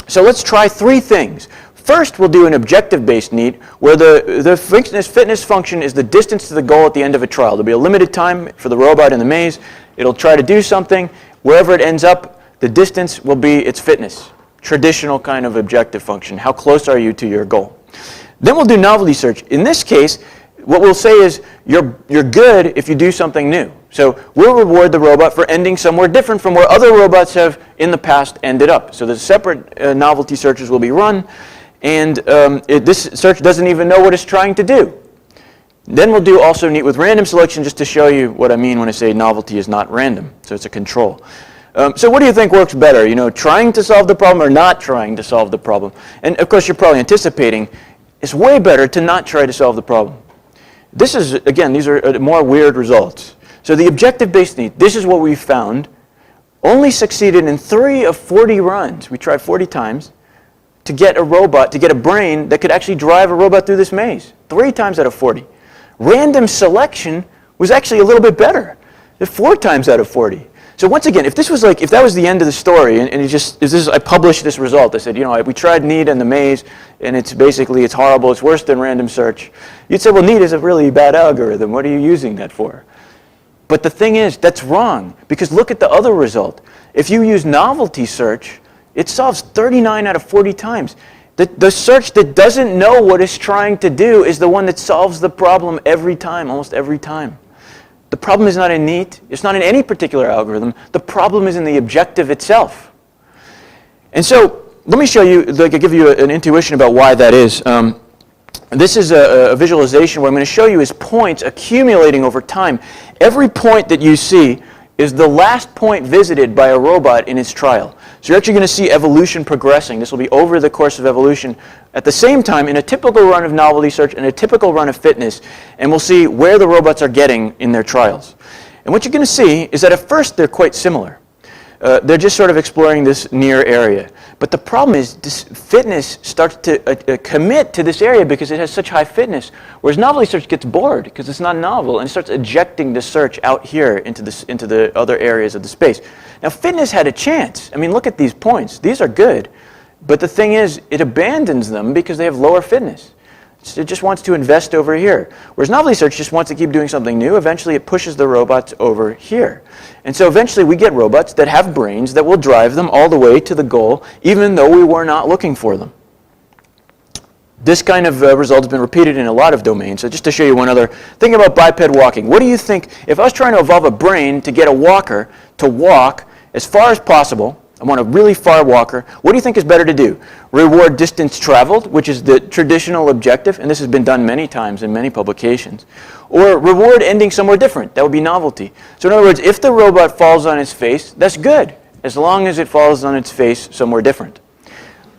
So let's try three things. First, we'll do an objective-based NEAT, where the fitness function is the distance to the goal at the end of a trial. There'll be a limited time for the robot in the maze. It'll try to do something. Wherever it ends up, the distance will be its fitness. Traditional kind of objective function. How close are you to your goal? Then we'll do novelty search. In this case, what we'll say is you're good if you do something new. So we'll reward the robot for ending somewhere different from where other robots have in the past ended up. So the separate novelty searches will be run, and this search doesn't even know what it's trying to do. Then we'll do also NEAT with random selection, just to show you what I mean when I say novelty is not random. So it's a control. So what do you think works better? Trying to solve the problem or not trying to solve the problem? And of course, you're probably anticipating it's way better to not try to solve the problem. This is, again, these are more weird results. So the objective-based NEAT, this is what we found, only succeeded in 3 of 40 runs. We tried 40 times to get a robot, to get a brain that could actually drive a robot through this maze. 3 times out of 40. Random selection was actually a little bit better. 4 times out of 40. So once again, if that was the end of the story, and I published this result, I said, we tried NEAT in the maze, and it's horrible, it's worse than random search. You'd say, well, NEAT is a really bad algorithm. What are you using that for? But the thing is, that's wrong, because look at the other result. If you use novelty search, it solves 39 out of 40 times. The search that doesn't know what it's trying to do is the one that solves the problem every time, almost every time. The problem is not in NEAT. It's not in any particular algorithm. The problem is in the objective itself. And so let me show you, give you an intuition about why that is. This is a visualization. What I'm going to show you is points accumulating over time. Every point that you see is the last point visited by a robot in its trial. So you're actually going to see evolution progressing. This will be over the course of evolution. At the same time, in a typical run of novelty search and a typical run of fitness, and we'll see where the robots are getting in their trials. And what you're going to see is that at first they're quite similar. They're just sort of exploring this near area. But the problem is this fitness starts to commit to this area because it has such high fitness, whereas novelty search gets bored because it's not novel and it starts ejecting the search out here into the other areas of the space. Now fitness had a chance. I mean, look at these points. These are good. But the thing is, it abandons them because they have lower fitness. It just wants to invest over here. Whereas novelty search just wants to keep doing something new. Eventually it pushes the robots over here. And so eventually we get robots that have brains that will drive them all the way to the goal, even though we were not looking for them. This kind of result has been repeated in a lot of domains. So just to show you one other thing about biped walking. What do you think, if I was trying to evolve a brain to get a walker to walk as far as possible, I want a really far walker, what do you think is better to do? Reward distance traveled, which is the traditional objective, and this has been done many times in many publications. Or reward ending somewhere different, that would be novelty. So in other words, if the robot falls on its face, that's good, as long as it falls on its face somewhere different.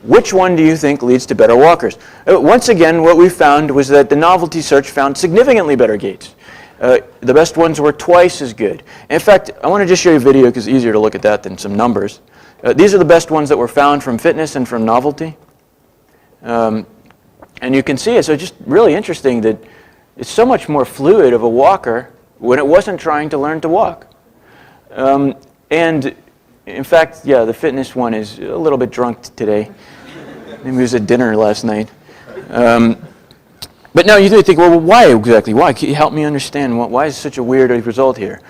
Which one do you think leads to better walkers? Once again, what we found was that the novelty search found significantly better gaits. The best ones were twice as good. In fact, I want to just show you a video because it's easier to look at that than some numbers. These are the best ones that were found from fitness and from novelty. And you can see it. So it's just really interesting that it's so much more fluid of a walker when it wasn't trying to learn to walk. And in fact, yeah, the fitness one is a little bit drunk today. Maybe it was at dinner last night. But now you do think, well, why exactly? Why? Can you help me understand? Why is such a weird result here?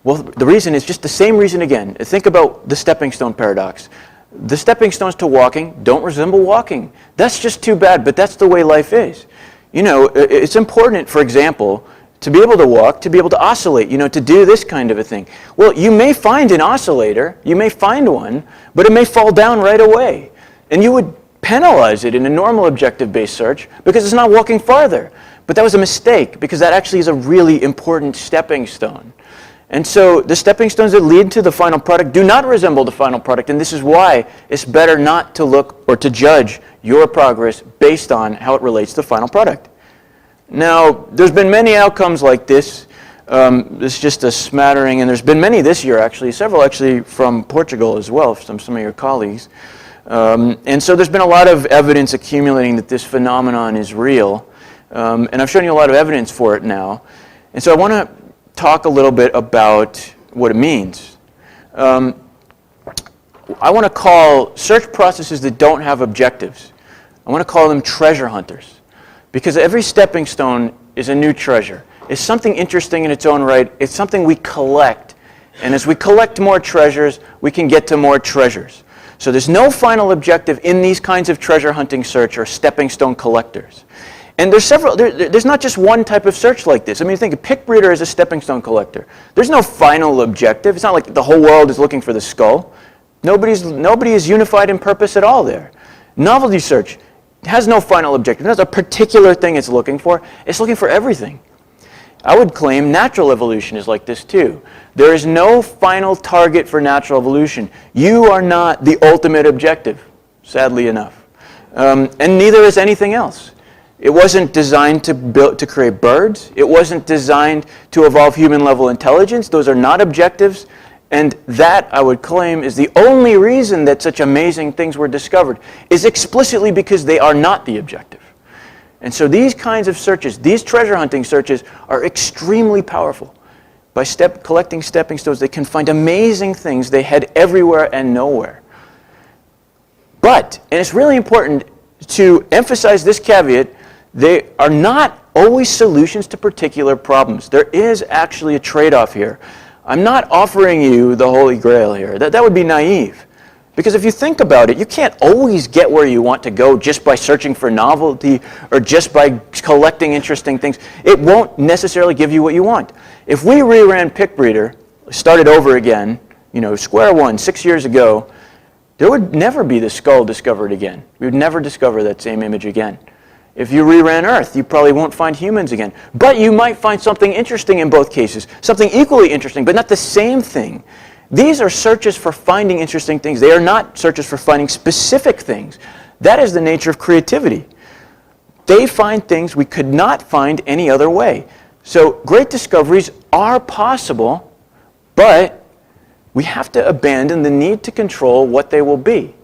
Well, the reason is just the same reason again. Think about the stepping stone paradox. The stepping stones to walking don't resemble walking. That's just too bad, but that's the way life is. You know, it's important, for example, to be able to walk, to be able to oscillate, you know, to do this kind of a thing. Well, you may find an oscillator, you may find one, but it may fall down right away. And you would penalize it in a normal objective-based search because it's not walking farther. But that was a mistake because that actually is a really important stepping stone. And so the stepping stones that lead to the final product do not resemble the final product, and this is why it's better not to look or to judge your progress based on how it relates to the final product. Now, there's been many outcomes like this. This is just a smattering, and there's been many this year actually, several actually from Portugal as well, from some of your colleagues. And so there's been a lot of evidence accumulating that this phenomenon is real, and I've shown you a lot of evidence for it now. And so I want to talk a little bit about what it means. I want to call search processes that don't have objectives, I want to call them treasure hunters. Because every stepping stone is a new treasure. It's something interesting in its own right. It's something we collect. And as we collect more treasures, we can get to more treasures. So there's no final objective in these kinds of treasure hunting search or stepping stone collectors. And there's several, there's not just one type of search like this. I mean, think of pick breeder as a stepping stone collector. There's no final objective. It's not like the whole world is looking for the skull. Nobody is unified in purpose at all there. Novelty search has no final objective. There's a particular thing it's looking for. It's looking for everything. I would claim natural evolution is like this too. There is no final target for natural evolution. You are not the ultimate objective, sadly enough. And neither is anything else. It wasn't designed to create birds. It wasn't designed to evolve human-level intelligence. Those are not objectives. And that, I would claim, is the only reason that such amazing things were discovered, is explicitly because they are not the objective. And so these kinds of searches, these treasure hunting searches, are extremely powerful. By collecting stepping stones, they can find amazing things. They head everywhere and nowhere. But, and it's really important to emphasize this caveat, they are not always solutions to particular problems. There is actually a trade-off here. I'm not offering you the Holy Grail here. That would be naive. Because if you think about it, you can't always get where you want to go just by searching for novelty or just by collecting interesting things. It won't necessarily give you what you want. If we reran Pick Breeder, started over again, you know, square one, 6 years ago, there would never be the skull discovered again. We would never discover that same image again. If you reran Earth, you probably won't find humans again. But you might find something interesting in both cases, something equally interesting, but not the same thing. These are searches for finding interesting things. They are not searches for finding specific things. That is the nature of creativity. They find things we could not find any other way. So great discoveries are possible, but we have to abandon the need to control what they will be.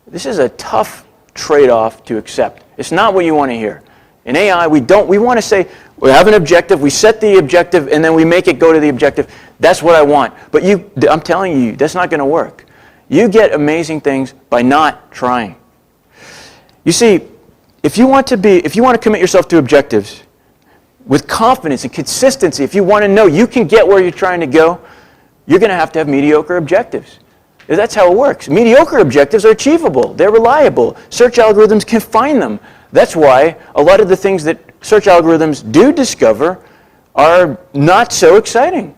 This is a tough trade-off to accept. It's not what you want to hear. In AI, we want to say, we have an objective, we set the objective, and then we make it go to the objective. That's what I want. But I'm telling you, that's not going to work. You get amazing things by not trying. You see, if you want to commit yourself to objectives with confidence and consistency, if you want to know you can get where you're trying to go, you're going to have mediocre objectives. That's how it works. Mediocre objectives are achievable. They're reliable. Search algorithms can find them. That's why a lot of the things that search algorithms do discover are not so exciting,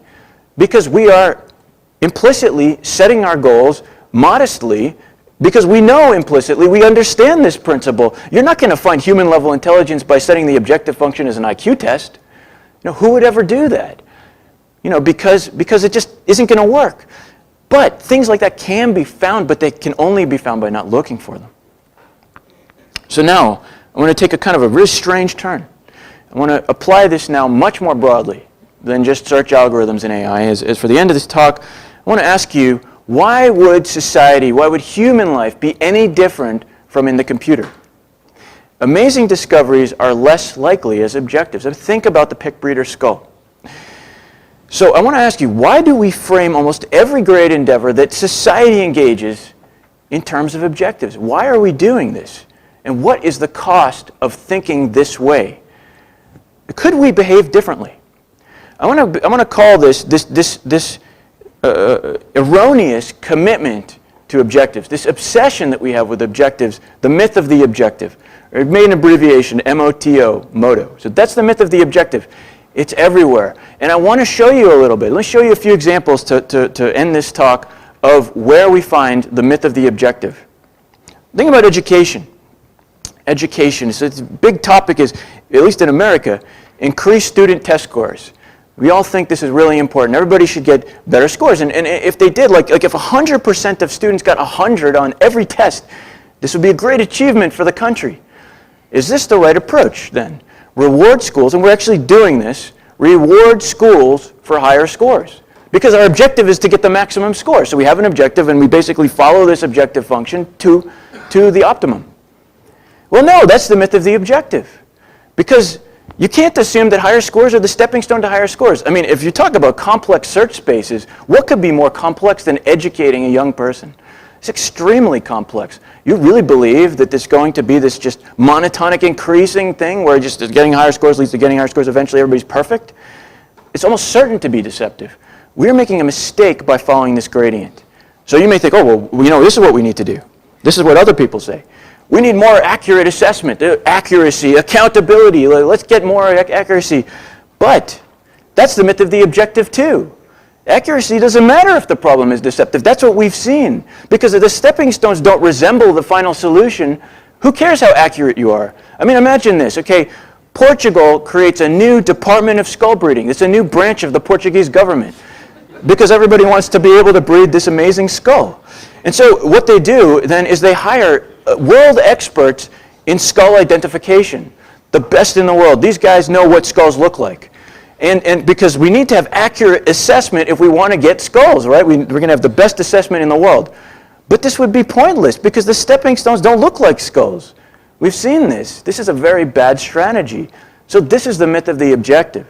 because we are implicitly setting our goals modestly, because we know implicitly, we understand this principle. You're not going to find human level intelligence by setting the objective function as an IQ test. Who would ever do that? Because it just isn't going to work. But things like that can be found, but they can only be found by not looking for them. So now, I want to take a kind of a really strange turn. I want to apply this now much more broadly than just search algorithms in AI. As for the end of this talk, I want to ask you, why would society, why would human life be any different from in the computer? Amazing discoveries are less likely as objectives. Think about the pick breeder skull. So I want to ask you, why do we frame almost every great endeavor that society engages in terms of objectives? Why are we doing this? And what is the cost of thinking this way? Could we behave differently? I want to call this erroneous commitment to objectives, this obsession that we have with objectives, the myth of the objective. It made an abbreviation, MOTO, MOTO. So that's the myth of the objective. It's everywhere. And I want to show you a little bit. Let me show you a few examples to end this talk of where we find the myth of the objective. Think about education. Education, so it's a big topic is, at least in America, increase student test scores. We all think this is really important. Everybody should get better scores. And if they did, like if 100% of students got 100 on every test, this would be a great achievement for the country. Is this the right approach then? Reward schools, and we're actually doing this, reward schools for higher scores. Because our objective is to get the maximum score. So we have an objective and we basically follow this objective function to the optimum. Well, no, that's the myth of the objective. Because you can't assume that higher scores are the stepping stone to higher scores. I mean, if you talk about complex search spaces, what could be more complex than educating a young person? It's extremely complex. You really believe that there's going to be this just monotonic increasing thing where just getting higher scores leads to getting higher scores, eventually everybody's perfect? It's almost certain to be deceptive. We're making a mistake by following this gradient. So you may think, oh, well, this is what we need to do. This is what other people say. We need more accurate assessment, accuracy, accountability. Let's get more accuracy. But that's the myth of the objective too. Accuracy doesn't matter if the problem is deceptive. That's what we've seen. Because if the stepping stones don't resemble the final solution, who cares how accurate you are? I mean, imagine this. Okay, Portugal creates a new department of skull breeding. It's a new branch of the Portuguese government. Because everybody wants to be able to breed this amazing skull. And so what they do then is they hire world experts in skull identification. The best in the world. These guys know what skulls look like. And because we need to have accurate assessment if we want to get skulls, right? We're going to have the best assessment in the world. But this would be pointless because the stepping stones don't look like skulls. We've seen this. This is a very bad strategy. So this is the myth of the objective.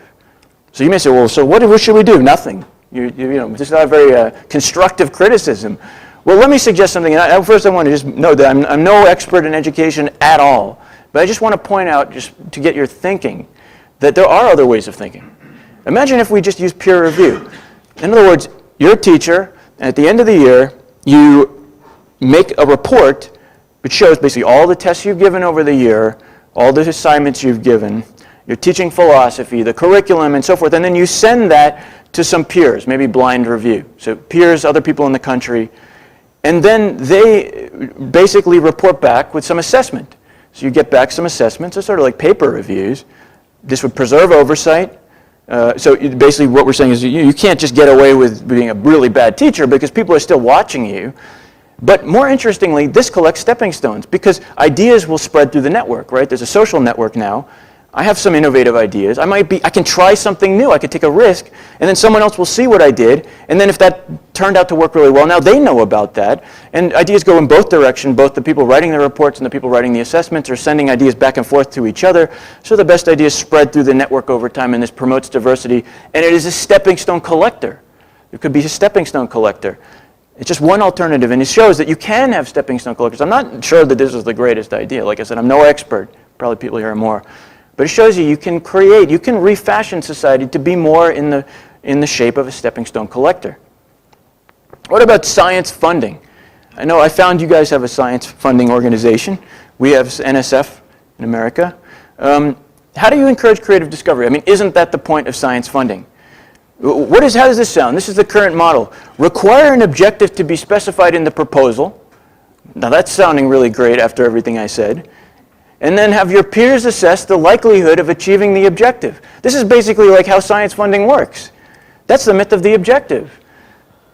So you may say, well, so what should we do? Nothing. This is not a very constructive criticism. Well, let me suggest something. First, I want to just know that I'm no expert in education at all. But I just want to point out, just to get your thinking, that there are other ways of thinking. Imagine if we just use peer review. In other words, you're a teacher, and at the end of the year, you make a report which shows basically all the tests you've given over the year, all the assignments you've given, your teaching philosophy, the curriculum, and so forth, and then you send that to some peers, maybe blind review. So peers, other people in the country, and then they basically report back with some assessment. So you get back some assessments, it's sort of like paper reviews. This would preserve oversight. So basically what we're saying is you can't just get away with being a really bad teacher because people are still watching you. But more interestingly, this collects stepping stones because ideas will spread through the network, right? There's a social network now. I have some innovative ideas. I can try something new. I could take a risk, and then someone else will see what I did. And then if that turned out to work really well, now they know about that. And ideas go in both directions. Both the people writing the reports and the people writing the assessments are sending ideas back and forth to each other. So the best ideas spread through the network over time, and this promotes diversity. And it is a stepping stone collector. It could be a stepping stone collector. It's just one alternative, and it shows that you can have stepping stone collectors. I'm not sure that this is the greatest idea. Like I said, I'm no expert. Probably people here are more. But it shows you can create, you can refashion society to be more in the shape of a stepping stone collector. What about science funding? I know I found you guys have a science funding organization. We have NSF in America. How do you encourage creative discovery? I mean, isn't that the point of science funding? How does this sound? This is the current model. Require an objective to be specified in the proposal. Now that's sounding really great after everything I said. And then have your peers assess the likelihood of achieving the objective. This is basically like how science funding works. That's the myth of the objective.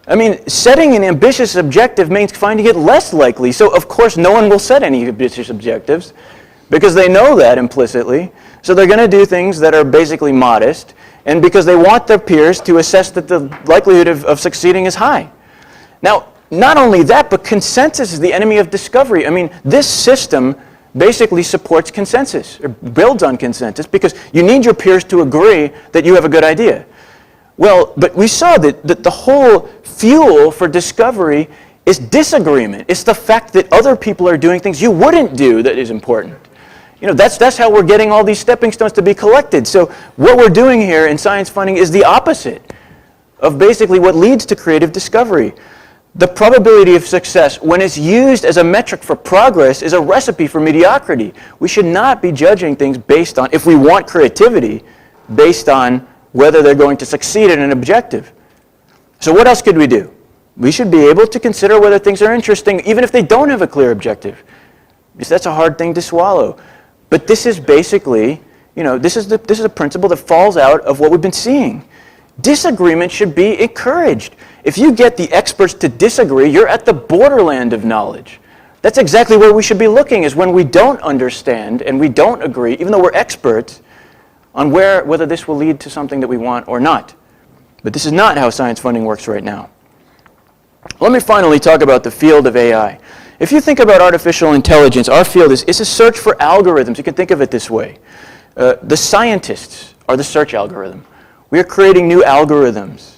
I mean, setting an ambitious objective means finding it less likely. So of course no one will set any ambitious objectives because they know that implicitly. So they're going to do things that are basically modest, and because they want their peers to assess that the likelihood of succeeding is high. Now, not only that, but consensus is the enemy of discovery. I mean, this system basically supports consensus, or builds on consensus, because you need your peers to agree that you have a good idea. Well, but we saw that the whole fuel for discovery is disagreement. It's the fact that other people are doing things you wouldn't do that is important. You know, that's how we're getting all these stepping stones to be collected. So what we're doing here in science funding is the opposite of basically what leads to creative discovery. The probability of success, when it's used as a metric for progress, is a recipe for mediocrity. We should not be judging things based on, if we want creativity, based on whether they're going to succeed at an objective. So what else could we do? We should be able to consider whether things are interesting, even if they don't have a clear objective. Because that's a hard thing to swallow. But this is basically, you know, this is a principle that falls out of what we've been seeing. Disagreement should be encouraged. If you get the experts to disagree, you're at the borderland of knowledge. That's exactly where we should be looking, is when we don't understand and we don't agree, even though we're experts, on whether this will lead to something that we want or not. But this is not how science funding works right now. Let me finally talk about the field of AI. If you think about artificial intelligence, our field is a search for algorithms. You can think of it this way. The scientists are the search algorithm. We are creating new algorithms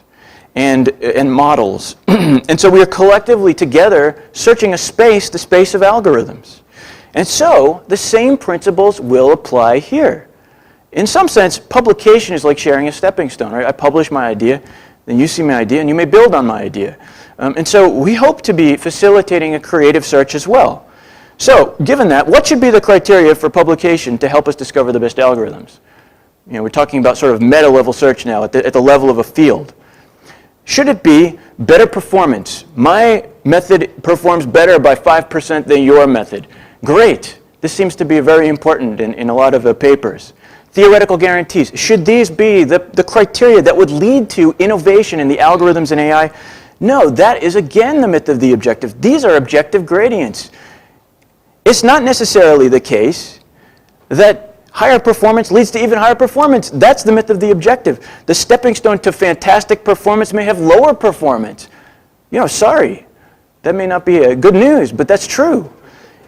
and models. And so we are collectively together searching a space, the space of algorithms. And so the same principles will apply here. In some sense, publication is like sharing a stepping stone, right? I publish my idea, then you see my idea, and you may build on my idea. And so we hope to be facilitating a creative search as well. So, given that, what should be the criteria for publication to help us discover the best algorithms? You know, we're talking about sort of meta-level search now, at the level of a field. Should it be better performance? My method performs better by 5% than your method. Great. This seems to be very important in a lot of papers. Theoretical guarantees. Should these be the criteria that would lead to innovation in the algorithms in AI? No, that is again the myth of the objective. These are objective gradients. It's not necessarily the case that higher performance leads to even higher performance. That's the myth of the objective. The stepping stone to fantastic performance may have lower performance. You know, sorry, that may not be good news, but that's true.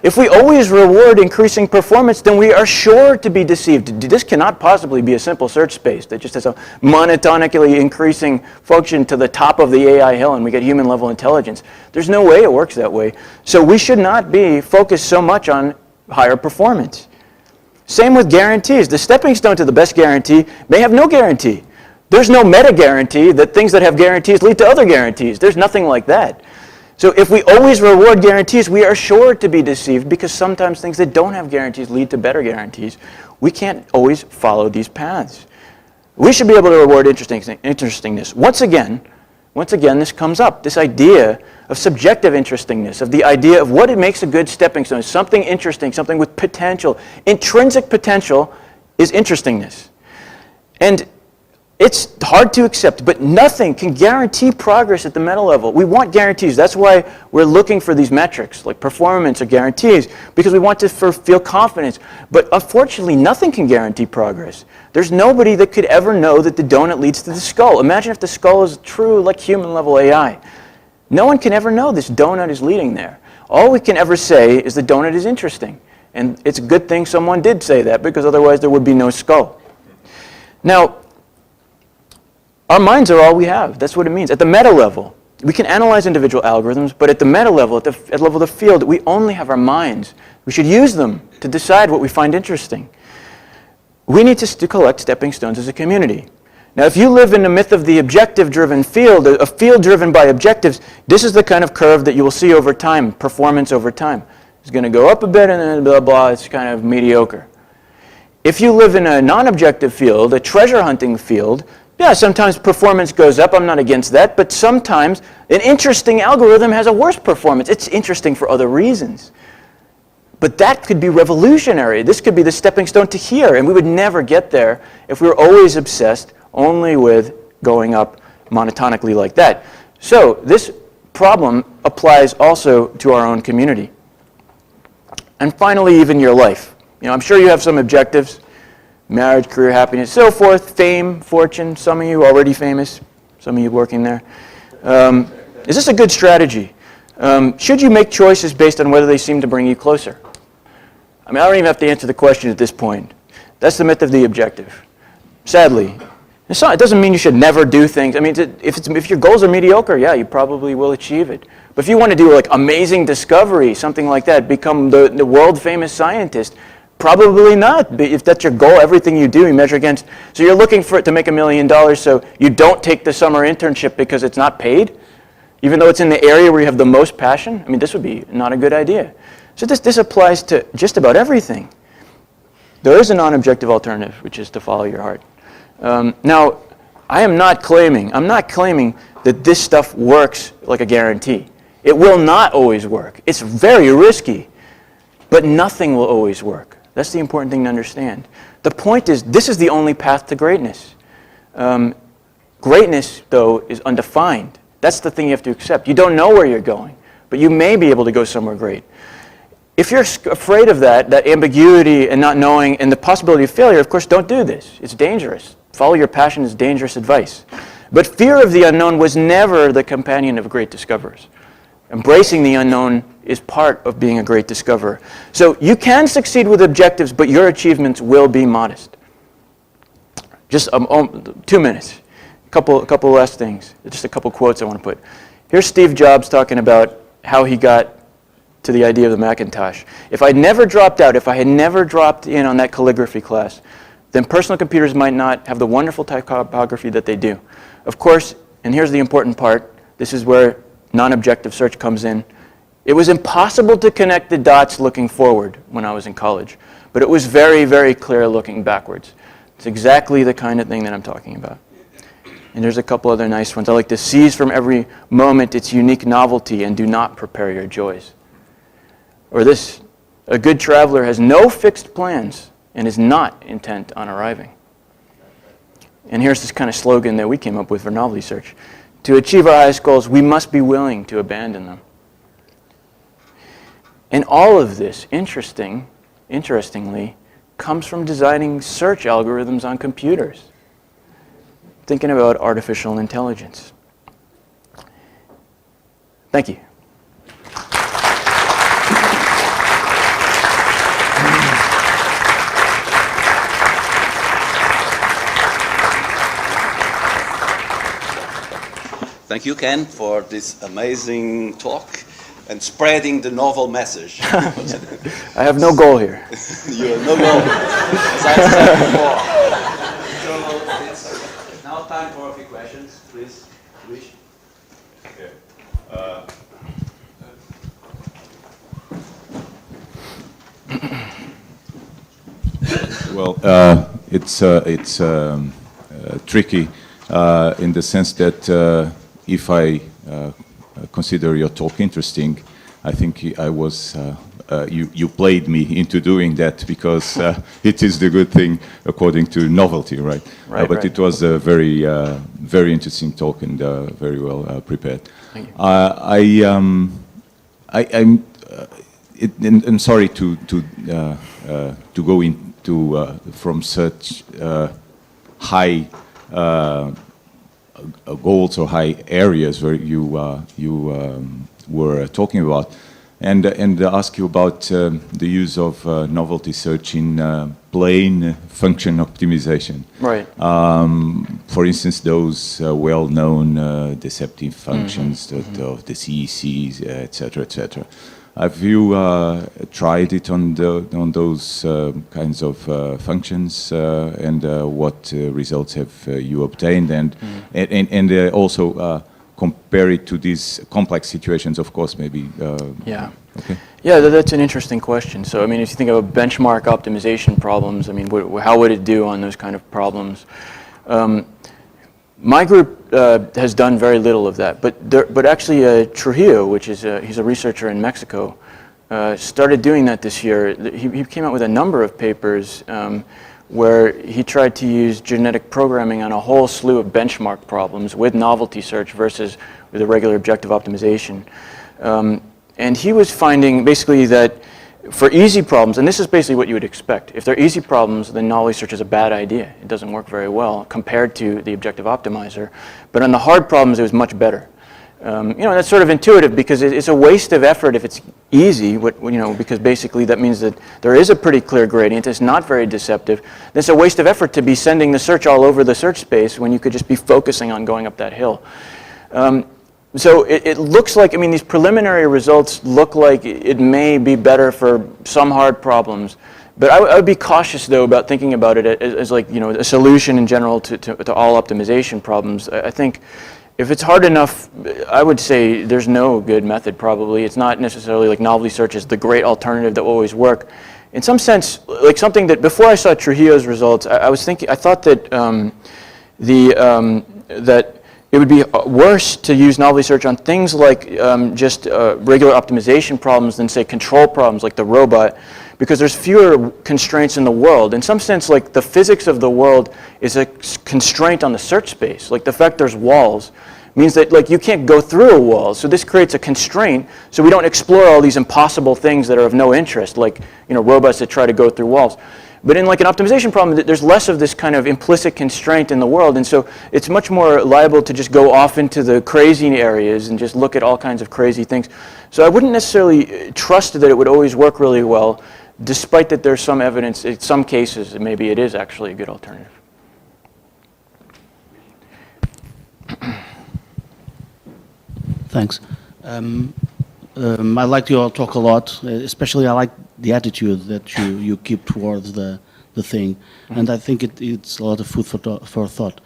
If we always reward increasing performance, then we are sure to be deceived. This cannot possibly be a simple search space that just has a monotonically increasing function to the top of the AI hill and we get human level intelligence. There's no way it works that way. So we should not be focused so much on higher performance. Same with guarantees. The stepping stone to the best guarantee may have no guarantee. There's no meta guarantee that things that have guarantees lead to other guarantees. There's nothing like that. So if we always reward guarantees, we are sure to be deceived because sometimes things that don't have guarantees lead to better guarantees. We can't always follow these paths. We should be able to reward interestingness. Once again, this comes up, this idea of subjective interestingness, of the idea of what it makes a good stepping stone, something interesting, something with potential. Intrinsic potential is interestingness. And it's hard to accept, but nothing can guarantee progress at the meta level. We want guarantees. That's why we're looking for these metrics, like performance or guarantees, because we want to feel confidence. But unfortunately, nothing can guarantee progress. There's nobody that could ever know that the donut leads to the skull. Imagine if the skull is true, like human-level AI. No one can ever know this donut is leading there. All we can ever say is the donut is interesting. And it's a good thing someone did say that, because otherwise there would be no skull. Now, our minds are all we have. That's what it means. At the meta level, we can analyze individual algorithms, but at the meta level, at the level of the field, we only have our minds. We should use them to decide what we find interesting. We need to collect stepping stones as a community. Now, if you live in the myth of the objective-driven field, a field driven by objectives, this is the kind of curve that you will see over time, performance over time. It's going to go up a bit and then blah, blah, it's kind of mediocre. If you live in a non-objective field, a treasure hunting field, yeah, sometimes performance goes up. I'm not against that. But sometimes an interesting algorithm has a worse performance. It's interesting for other reasons. But that could be revolutionary. This could be the stepping stone to here. And we would never get there if we were always obsessed only with going up monotonically like that. So this problem applies also to our own community. And finally, even your life. You know, I'm sure you have some objectives: marriage, career, happiness, so forth, fame, fortune. Some of you already famous, some of you working there. Is this a good strategy? Should you make choices based on whether they seem to bring you closer? I mean, I don't even have to answer the question at this point. That's the myth of the objective. Sadly. It doesn't mean you should never do things. I mean, if your goals are mediocre, yeah, you probably will achieve it. But if you want to do like amazing discovery, something like that, become the world famous scientist, probably not. If that's your goal, everything you do, you measure against. So you're looking for it to make $1 million, so you don't take the summer internship because it's not paid, even though it's in the area where you have the most passion. I mean, this would be not a good idea. So this applies to just about everything. There is a non-objective alternative, which is to follow your heart. Now, I'm not claiming that this stuff works like a guarantee. It will not always work. It's very risky, but nothing will always work. That's the important thing to understand. The point is, this is the only path to greatness. Greatness, though, is undefined. That's the thing you have to accept. You don't know where you're going, but you may be able to go somewhere great. If you're afraid of that ambiguity and not knowing and the possibility of failure, of course, don't do this. It's dangerous. Follow your passion is dangerous advice. But fear of the unknown was never the companion of great discoverers. Embracing the unknown is part of being a great discoverer. So you can succeed with objectives, but your achievements will be modest. Just 2 minutes. A couple last things. Just a couple quotes I want to put. Here's Steve Jobs talking about how he got to the idea of the Macintosh. If I never dropped out, if I had never dropped in on that calligraphy class, then personal computers might not have the wonderful typography that they do. Of course, and here's the important part, this is where non-objective search comes in. It was impossible to connect the dots looking forward when I was in college, but it was very, very clear looking backwards. It's exactly the kind of thing that I'm talking about. And there's a couple other nice ones. I like to seize from every moment its unique novelty and do not prepare your joys. Or this, a good traveler has no fixed plans and is not intent on arriving. And here's this kind of slogan that we came up with for Novelty Search. To achieve our highest goals, we must be willing to abandon them. And all of this, interestingly, comes from designing search algorithms on computers. Thinking about artificial intelligence. Thank you. Thank you, Ken, for this amazing talk and spreading the novel message. I have no goal here. You have no goal, as I said before. So it's now time for a few questions, please. Luis. Okay. Well, it's tricky in the sense that if I consider your talk interesting, I think I was you played me into doing that because it is the good thing according to novelty, right? But right. It was a very very interesting talk and very well prepared. Thank you. I'm sorry to go into from such high goals or high areas where you were talking about, and ask you about the use of novelty search in plain function optimization. Right. For instance, those well-known deceptive functions of the CECs, etc., etc. Have you tried it on those kinds of functions, and what results have you obtained, and also compare it to these complex situations? Of course, maybe. Yeah. Okay. Yeah, that's an interesting question. So, I mean, if you think of benchmark optimization problems, I mean, how would it do on those kind of problems? My group has done very little of that, but actually Trujillo, which is he's a researcher in Mexico, started doing that this year. He came out with a number of papers where he tried to use genetic programming on a whole slew of benchmark problems with novelty search versus with a regular objective optimization. And he was finding basically that for easy problems, and this is basically what you would expect, if they're easy problems, then novelty search is a bad idea. It doesn't work very well compared to the objective optimizer. But on the hard problems, it was much better. That's sort of intuitive because it's a waste of effort if it's easy, because basically that means that there is a pretty clear gradient, it's not very deceptive. It's a waste of effort to be sending the search all over the search space when you could just be focusing on going up that hill. So it looks like, these preliminary results look like it may be better for some hard problems. But I would be cautious, though, about thinking about it as like, a solution in general to all optimization problems. I think if it's hard enough, I would say there's no good method, probably. It's not necessarily like novelty search is the great alternative that will always work. In some sense, like something that before I saw Trujillo's results, I thought that that it would be worse to use novelty search on things like just regular optimization problems than, say, control problems like the robot, because there's fewer constraints in the world. In some sense, like the physics of the world is a constraint on the search space. Like the fact there's walls means that like you can't go through a wall. So this creates a constraint so we don't explore all these impossible things that are of no interest, like robots that try to go through walls. But in like an optimization problem, there's less of this kind of implicit constraint in the world, and so it's much more liable to just go off into the crazy areas and just look at all kinds of crazy things. So I wouldn't necessarily trust that it would always work really well, despite that there's some evidence, in some cases, that maybe it is actually a good alternative. Thanks. I like your talk a lot, especially I like the attitude that you keep towards the thing, and I think it's a lot of food for thought.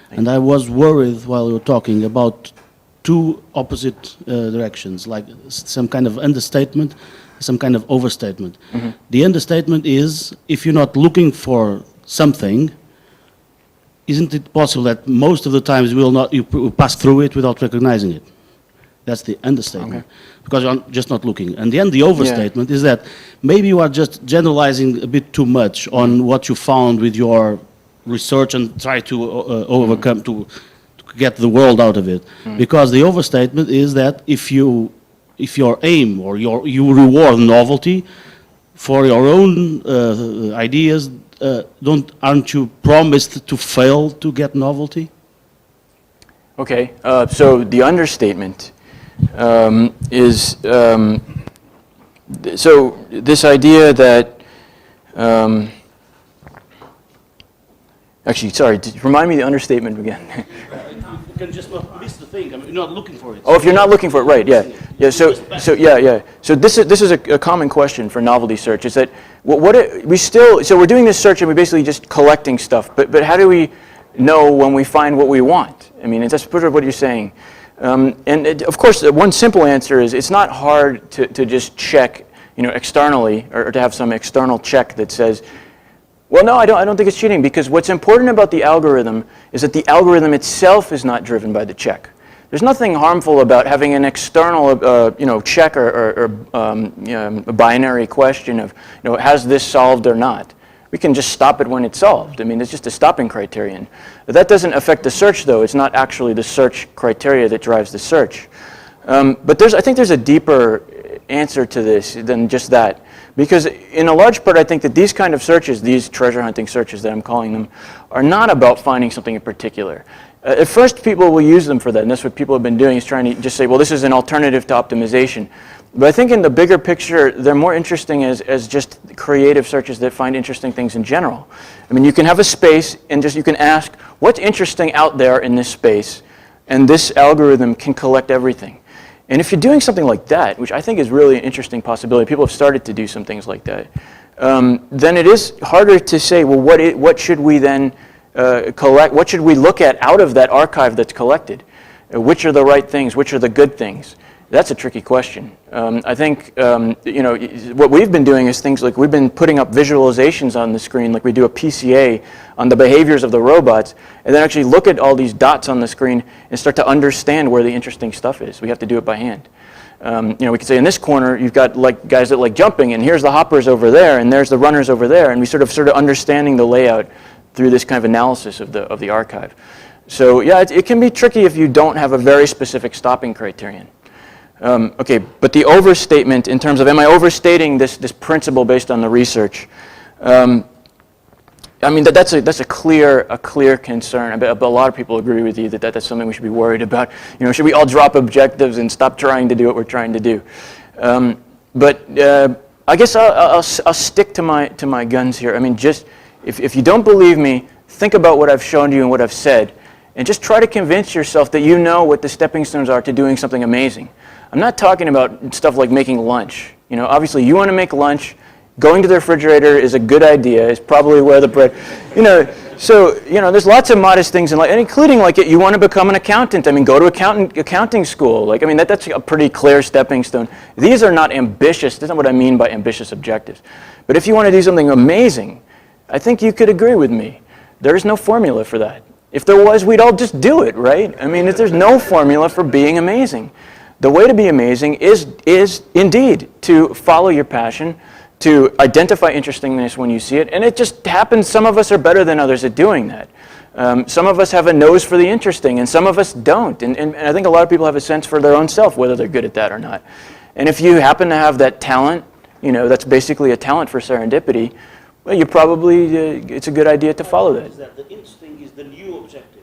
And I was worried while you were talking about two opposite directions, like some kind of understatement, some kind of overstatement. Mm-hmm. The understatement is, if you're not looking for something, isn't it possible that most of the times you will pass through it without recognizing it? That's the understatement, because you're just not looking. And then the overstatement is that maybe you are just generalizing a bit too much on what you found with your research and try to overcome, to get the world out of it. Because the overstatement is that if your aim or you reward novelty for your own ideas, aren't you promised to fail to get novelty? Okay, so the understatement is so this idea that actually, sorry, remind me the understatement again. You can just not miss the thing. You're not looking for it. Oh, if you're not looking for it, right? Yeah, yeah. So this is a common question for novelty search. Is that so we're doing this search and we're basically just collecting stuff. But how do we know when we find what we want? That's sort of what you're saying. Of course, one simple answer is it's not hard to just check, externally, or to have some external check that says, well, no, I don't think it's cheating, because what's important about the algorithm is that the algorithm itself is not driven by the check. There's nothing harmful about having an external, check or a binary question of, has this solved or not? We can just stop it when it's solved. It's just a stopping criterion. But that doesn't affect the search, though. It's not actually the search criteria that drives the search. But I think there's a deeper answer to this than just that. Because in a large part, I think that these kind of searches, these treasure hunting searches that I'm calling them, are not about finding something in particular. At first, people will use them for that, and that's what people have been doing, is trying to just say, well, this is an alternative to optimization. But I think in the bigger picture, they're more interesting as just creative searches that find interesting things in general. You can have a space and you can ask, what's interesting out there in this space? And this algorithm can collect everything. And if you're doing something like that, which I think is really an interesting possibility, people have started to do some things like that, then it is harder to say, well, what should we then collect? What should we look at out of that archive that's collected? Which are the right things? Which are the good things? That's a tricky question. I think, what we've been doing is things like we've been putting up visualizations on the screen, like we do a PCA on the behaviors of the robots, and then actually look at all these dots on the screen and start to understand where the interesting stuff is. We have to do it by hand. We could say in this corner, you've got like guys that like jumping, and here's the hoppers over there, and there's the runners over there, and we sort of understanding the layout through this kind of analysis of the archive. So yeah, it can be tricky if you don't have a very specific stopping criterion. Okay, but the overstatement in terms of, am I overstating this principle based on the research? I mean, that's a clear concern. A lot of people agree with you that that's something we should be worried about. Should we all drop objectives and stop trying to do what we're trying to do? But I guess I'll stick to my guns here. I mean, just if you don't believe me, think about what I've shown you and what I've said, and just try to convince yourself that you know what the stepping stones are to doing something amazing. I'm not talking about stuff like making lunch. Obviously you want to make lunch. Going to the refrigerator is a good idea. It's probably where the bread, So, there's lots of modest things in life, and including like you want to become an accountant. I mean, go to accounting school. Like, I mean, that's a pretty clear stepping stone. These are not ambitious. That's not what I mean by ambitious objectives. But if you want to do something amazing, I think you could agree with me. There is no formula for that. If there was, we'd all just do it, right? I mean, there's no formula for being amazing. The way to be amazing is indeed to follow your passion, to identify interestingness when you see it, and it just happens. Some of us are better than others at doing that. Some of us have a nose for the interesting, and some of us don't. And I think a lot of people have a sense for their own self, whether they're good at that or not. And if you happen to have that talent, that's basically a talent for serendipity, well, you probably, it's a good idea to follow that. Is that the interesting is the new objective.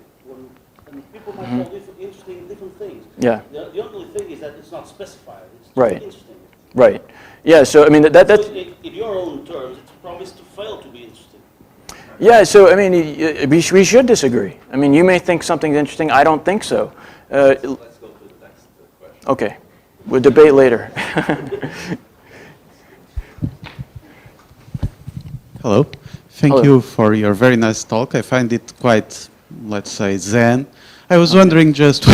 And people might call interesting different things. Yeah. The only thing is that it's not specified. It's Right. interesting. Right. Yeah, so I mean, that's... So in your own terms, it's promised to fail to be interesting. Yeah, so I mean, we should disagree. I mean, you may think something's interesting, I don't think so. Let's go to the next question. Okay, we'll debate later. Hello. Thank you for your very nice talk. I find it quite, let's say, zen. I was wondering just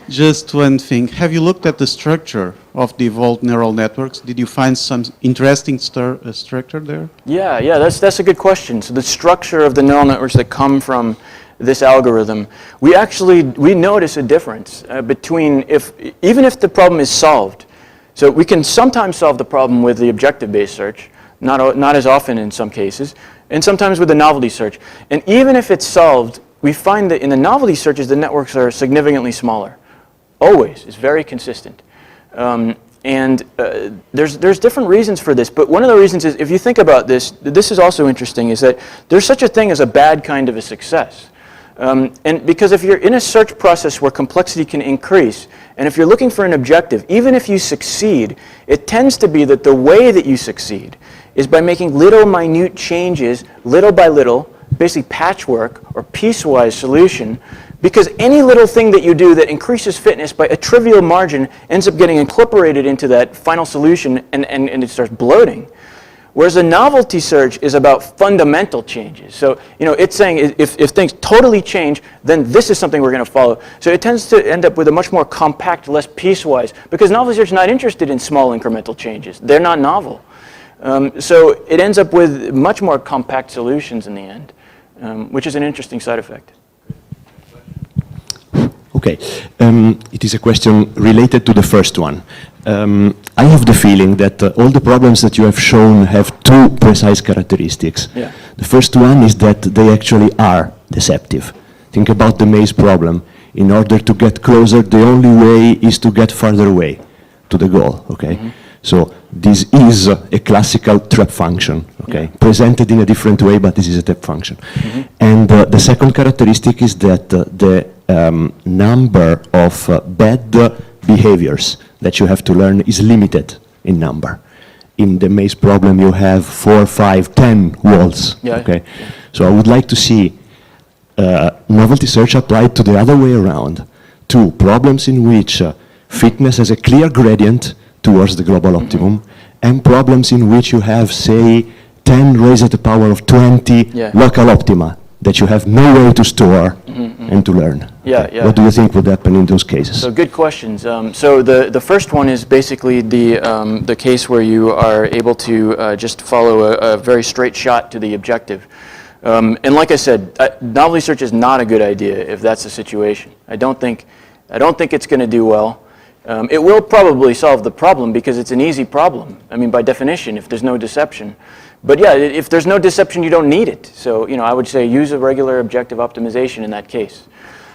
just one thing. Have you looked at the structure of the evolved neural networks? Did you find some interesting structure there? Yeah, that's a good question. So the structure of the neural networks that come from this algorithm, we notice a difference between even if the problem is solved. So we can sometimes solve the problem with the objective-based search, not as often in some cases, and sometimes with the novelty search. And even if it's solved, we find that in the novelty searches, the networks are significantly smaller. Always. It's very consistent. There's different reasons for this, but one of the reasons is, if you think about this is also interesting, is that there's such a thing as a bad kind of a success. And because if you're in a search process where complexity can increase, and if you're looking for an objective, even if you succeed, it tends to be that the way that you succeed is by making little minute changes, little by little, basically patchwork or piecewise solution, because any little thing that you do that increases fitness by a trivial margin ends up getting incorporated into that final solution and it starts bloating. Whereas a novelty search is about fundamental changes. So, it's saying if things totally change, then this is something we're going to follow. So it tends to end up with a much more compact, less piecewise, because novelty search is not interested in small incremental changes. They're not novel. So it ends up with much more compact solutions in the end, which is an interesting side effect. Okay, it is a question related to the first one. I have the feeling that all the problems that you have shown have two precise characteristics. Yeah. The first one is that they actually are deceptive. Think about the maze problem. In order to get closer, the only way is to get farther away to the goal, okay? Mm-hmm. So this is a classical trap function, okay? Yeah. Presented in a different way, but this is a trap function. Mm-hmm. And the second characteristic is that the number of bad behaviors that you have to learn is limited in number. In the maze problem, you have 4, 5, 10 walls, okay? Yeah. So I would like to see novelty search applied to the other way around, to problems in which fitness has a clear gradient towards the global optimum, and problems in which you have, say, 10 raised to the power of 20 local optima that you have no way to store and to learn. Yeah, yeah. What do you think would happen in those cases? So good questions. So the first one is basically the case where you are able to just follow a very straight shot to the objective. And like I said, novelty search is not a good idea if that's the situation. I don't think it's going to do well. It will probably solve the problem because it's an easy problem. I mean, by definition, if there's no deception. But yeah, if there's no deception, you don't need it. So, I would say use a regular objective optimization in that case.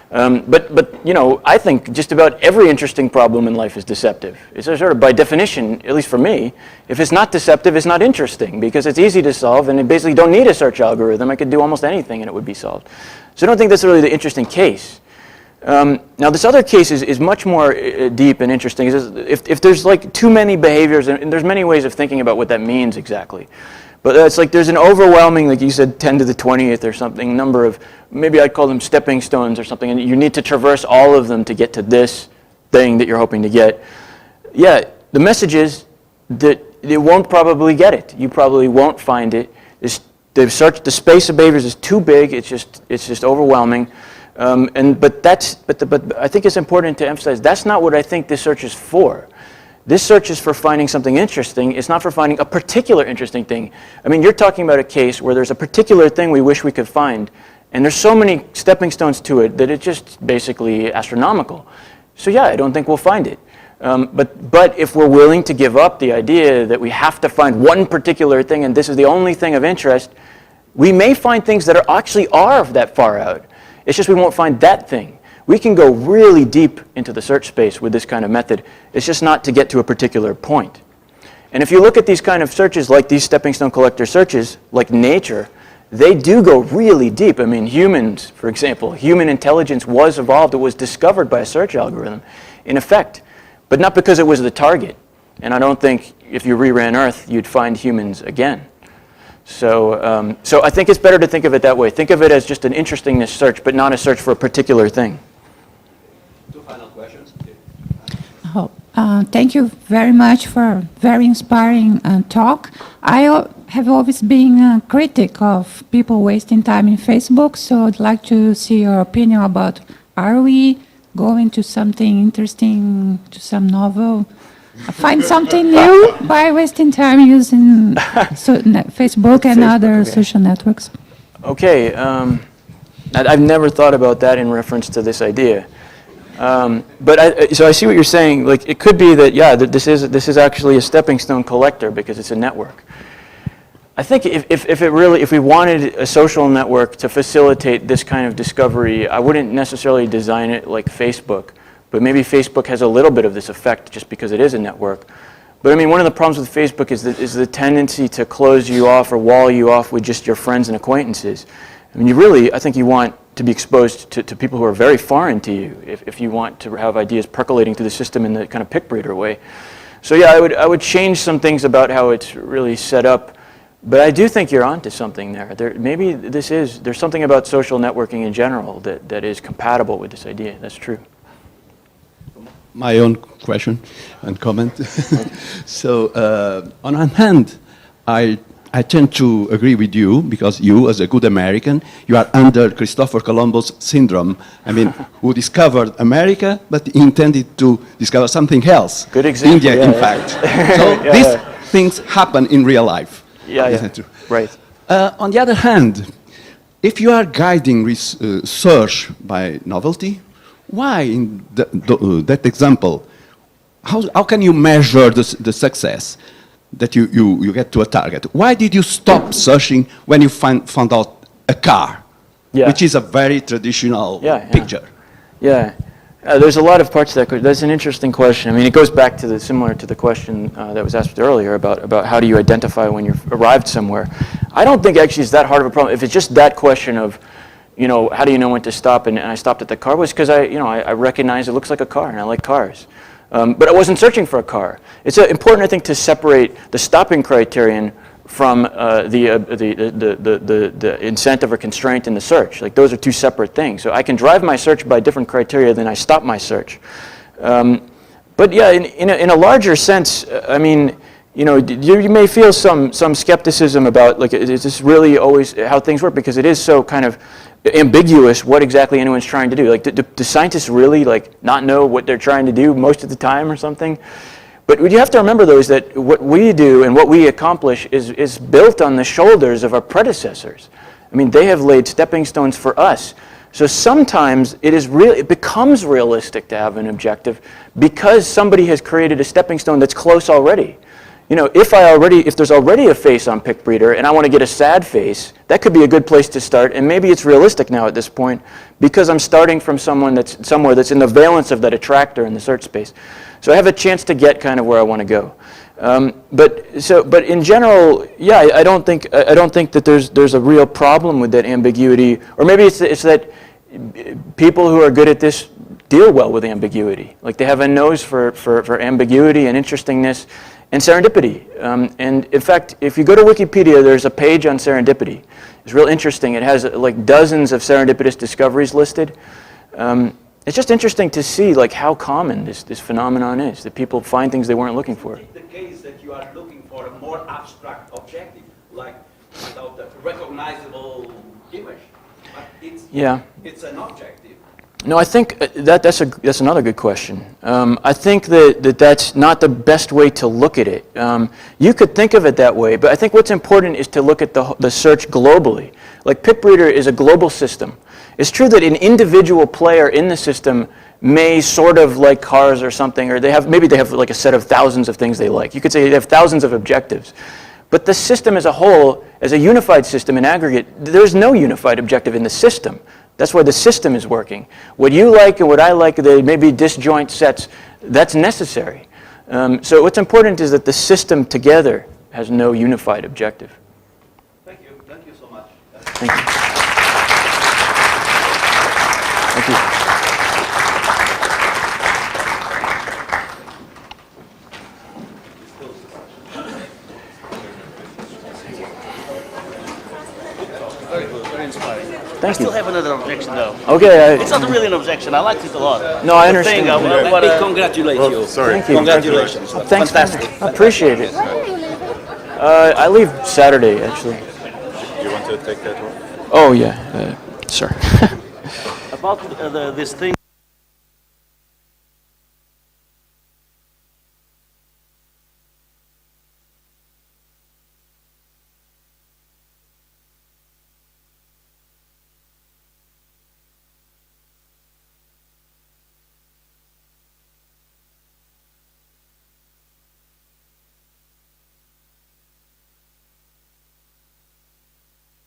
But I think just about every interesting problem in life is deceptive. It's sort of by definition, at least for me, if it's not deceptive, it's not interesting because it's easy to solve and it basically don't need a search algorithm. I could do almost anything and it would be solved. So I don't think that's really the interesting case. Now this other case is much more deep and interesting. If there's like too many behaviors, and there's many ways of thinking about what that means exactly. But it's like there's an overwhelming, like you said, 10 to the 20th or something, number of, maybe I'd call them stepping stones or something, and you need to traverse all of them to get to this thing that you're hoping to get. Yeah, the message is that it won't probably get it. You probably won't find it. The space of behaviors is too big. It's just overwhelming. But I think it's important to emphasize that's not what I think this search is for. This search is for finding something interesting. It's not for finding a particular interesting thing. I mean, you're talking about a case where there's a particular thing we wish we could find, and there's so many stepping stones to it that it's just basically astronomical. So yeah, I don't think we'll find it. But if we're willing to give up the idea that we have to find one particular thing and this is the only thing of interest, we may find things that are that far out. It's just we won't find that thing. We can go really deep into the search space with this kind of method. It's just not to get to a particular point. And if you look at these kind of searches, like these stepping stone collector searches, like nature, they do go really deep. I mean, humans, for example, human intelligence was evolved. It was discovered by a search algorithm, in effect, but not because it was the target. And I don't think if you reran Earth, you'd find humans again. So I think it's better to think of it that way. Think of it as just an interestingness search, but not a search for a particular thing. Two final questions. Thank you very much for a very inspiring talk. I have always been a critic of people wasting time in Facebook, so I'd like to see your opinion about, are we going to something interesting, to some novel? Find something new by wasting time using Facebook and other social networks. Okay, I've never thought about that in reference to this idea. So I see what you're saying. Like, it could be that, yeah, that this is actually a stepping stone collector because it's a network. I think if we wanted a social network to facilitate this kind of discovery, I wouldn't necessarily design it like Facebook. But maybe Facebook has a little bit of this effect just because it is a network. But I mean, one of the problems with Facebook is the tendency to close you off or wall you off with just your friends and acquaintances. I mean, I think you want to be exposed to people who are very foreign to you if you want to have ideas percolating through the system in the kind of pick breeder way. So yeah, I would change some things about how it's really set up. But I do think you're onto something there. Maybe there's something about social networking in general that is compatible with this idea. That's true. My own question and comment. So, on one hand, I tend to agree with you because you, as a good American, you are under Christopher Columbus syndrome. I mean, who discovered America, but intended to discover something else. Good example. India, in fact. So these things happen in real life. Yeah. Right. On the other hand, if you are guiding research by novelty, why in that example, how can you measure the success that you get to a target? Why did you stop searching when you found out a car, which is a very traditional picture? Yeah, there's a lot of parts to that question. That's an interesting question. I mean, it goes back to similar to the question that was asked earlier about how do you identify when you've arrived somewhere. I don't think actually it's that hard of a problem. If it's just that question of, how do you know when to stop? And I stopped at the car was because I recognize it looks like a car and I like cars. But I wasn't searching for a car. It's important, I think, to separate the stopping criterion from the incentive or constraint in the search. Like, those are two separate things. So I can drive my search by different criteria than I stop my search. But yeah, in a larger sense, I mean, you know, you may feel some skepticism about, like, is this really always how things work? Because it is so kind of ambiguous what exactly anyone's trying to do. Like, do scientists really, like, not know what they're trying to do most of the time or something? But what you have to remember, though, is that what we do and what we accomplish is built on the shoulders of our predecessors. I mean, they have laid stepping stones for us. So sometimes it becomes realistic to have an objective because somebody has created a stepping stone that's close already. You know, if there's already a face on PickBreeder and I want to get a sad face, that could be a good place to start. And maybe it's realistic now at this point because I'm starting from somewhere that's in the valence of that attractor in the search space. So I have a chance to get kind of where I want to go. But in general, yeah, I don't think that there's a real problem with that ambiguity, or maybe it's that people who are good at this deal well with ambiguity. Like, they have a nose for ambiguity and interestingness and serendipity. And in fact, if you go to Wikipedia, there's a page on serendipity. It's real interesting. It has like dozens of serendipitous discoveries listed. It's just interesting to see, like, how common this phenomenon is, that people find things they weren't looking for. The case that you are looking for a more abstract objective, like without a recognizable image, but it's an objective. No, I think that's another good question. I think that's not the best way to look at it. You could think of it that way, but I think what's important is to look at the search globally. Like, PickBreeder is a global system. It's true that an individual player in the system may sort of like cars or something, or maybe they have like a set of thousands of things they like. You could say they have thousands of objectives. But the system as a whole, as a unified system in aggregate, there's no unified objective in the system. That's why the system is working. What you like and what I like, they may be disjoint sets. That's necessary. So what's important is that the system together has no unified objective. Thank you. Thank you so much. Thank you. Thank you. Very inspiring. Thank I still you. have another objection, though. Okay. It's not really an objection. I liked it a lot. No, I understand. Let me congratulate you. Thank you. Congratulations. Thanks. Fantastic. I appreciate it. I leave Saturday, actually. Do you want to take that one? Oh, yeah. Sir. About this thing.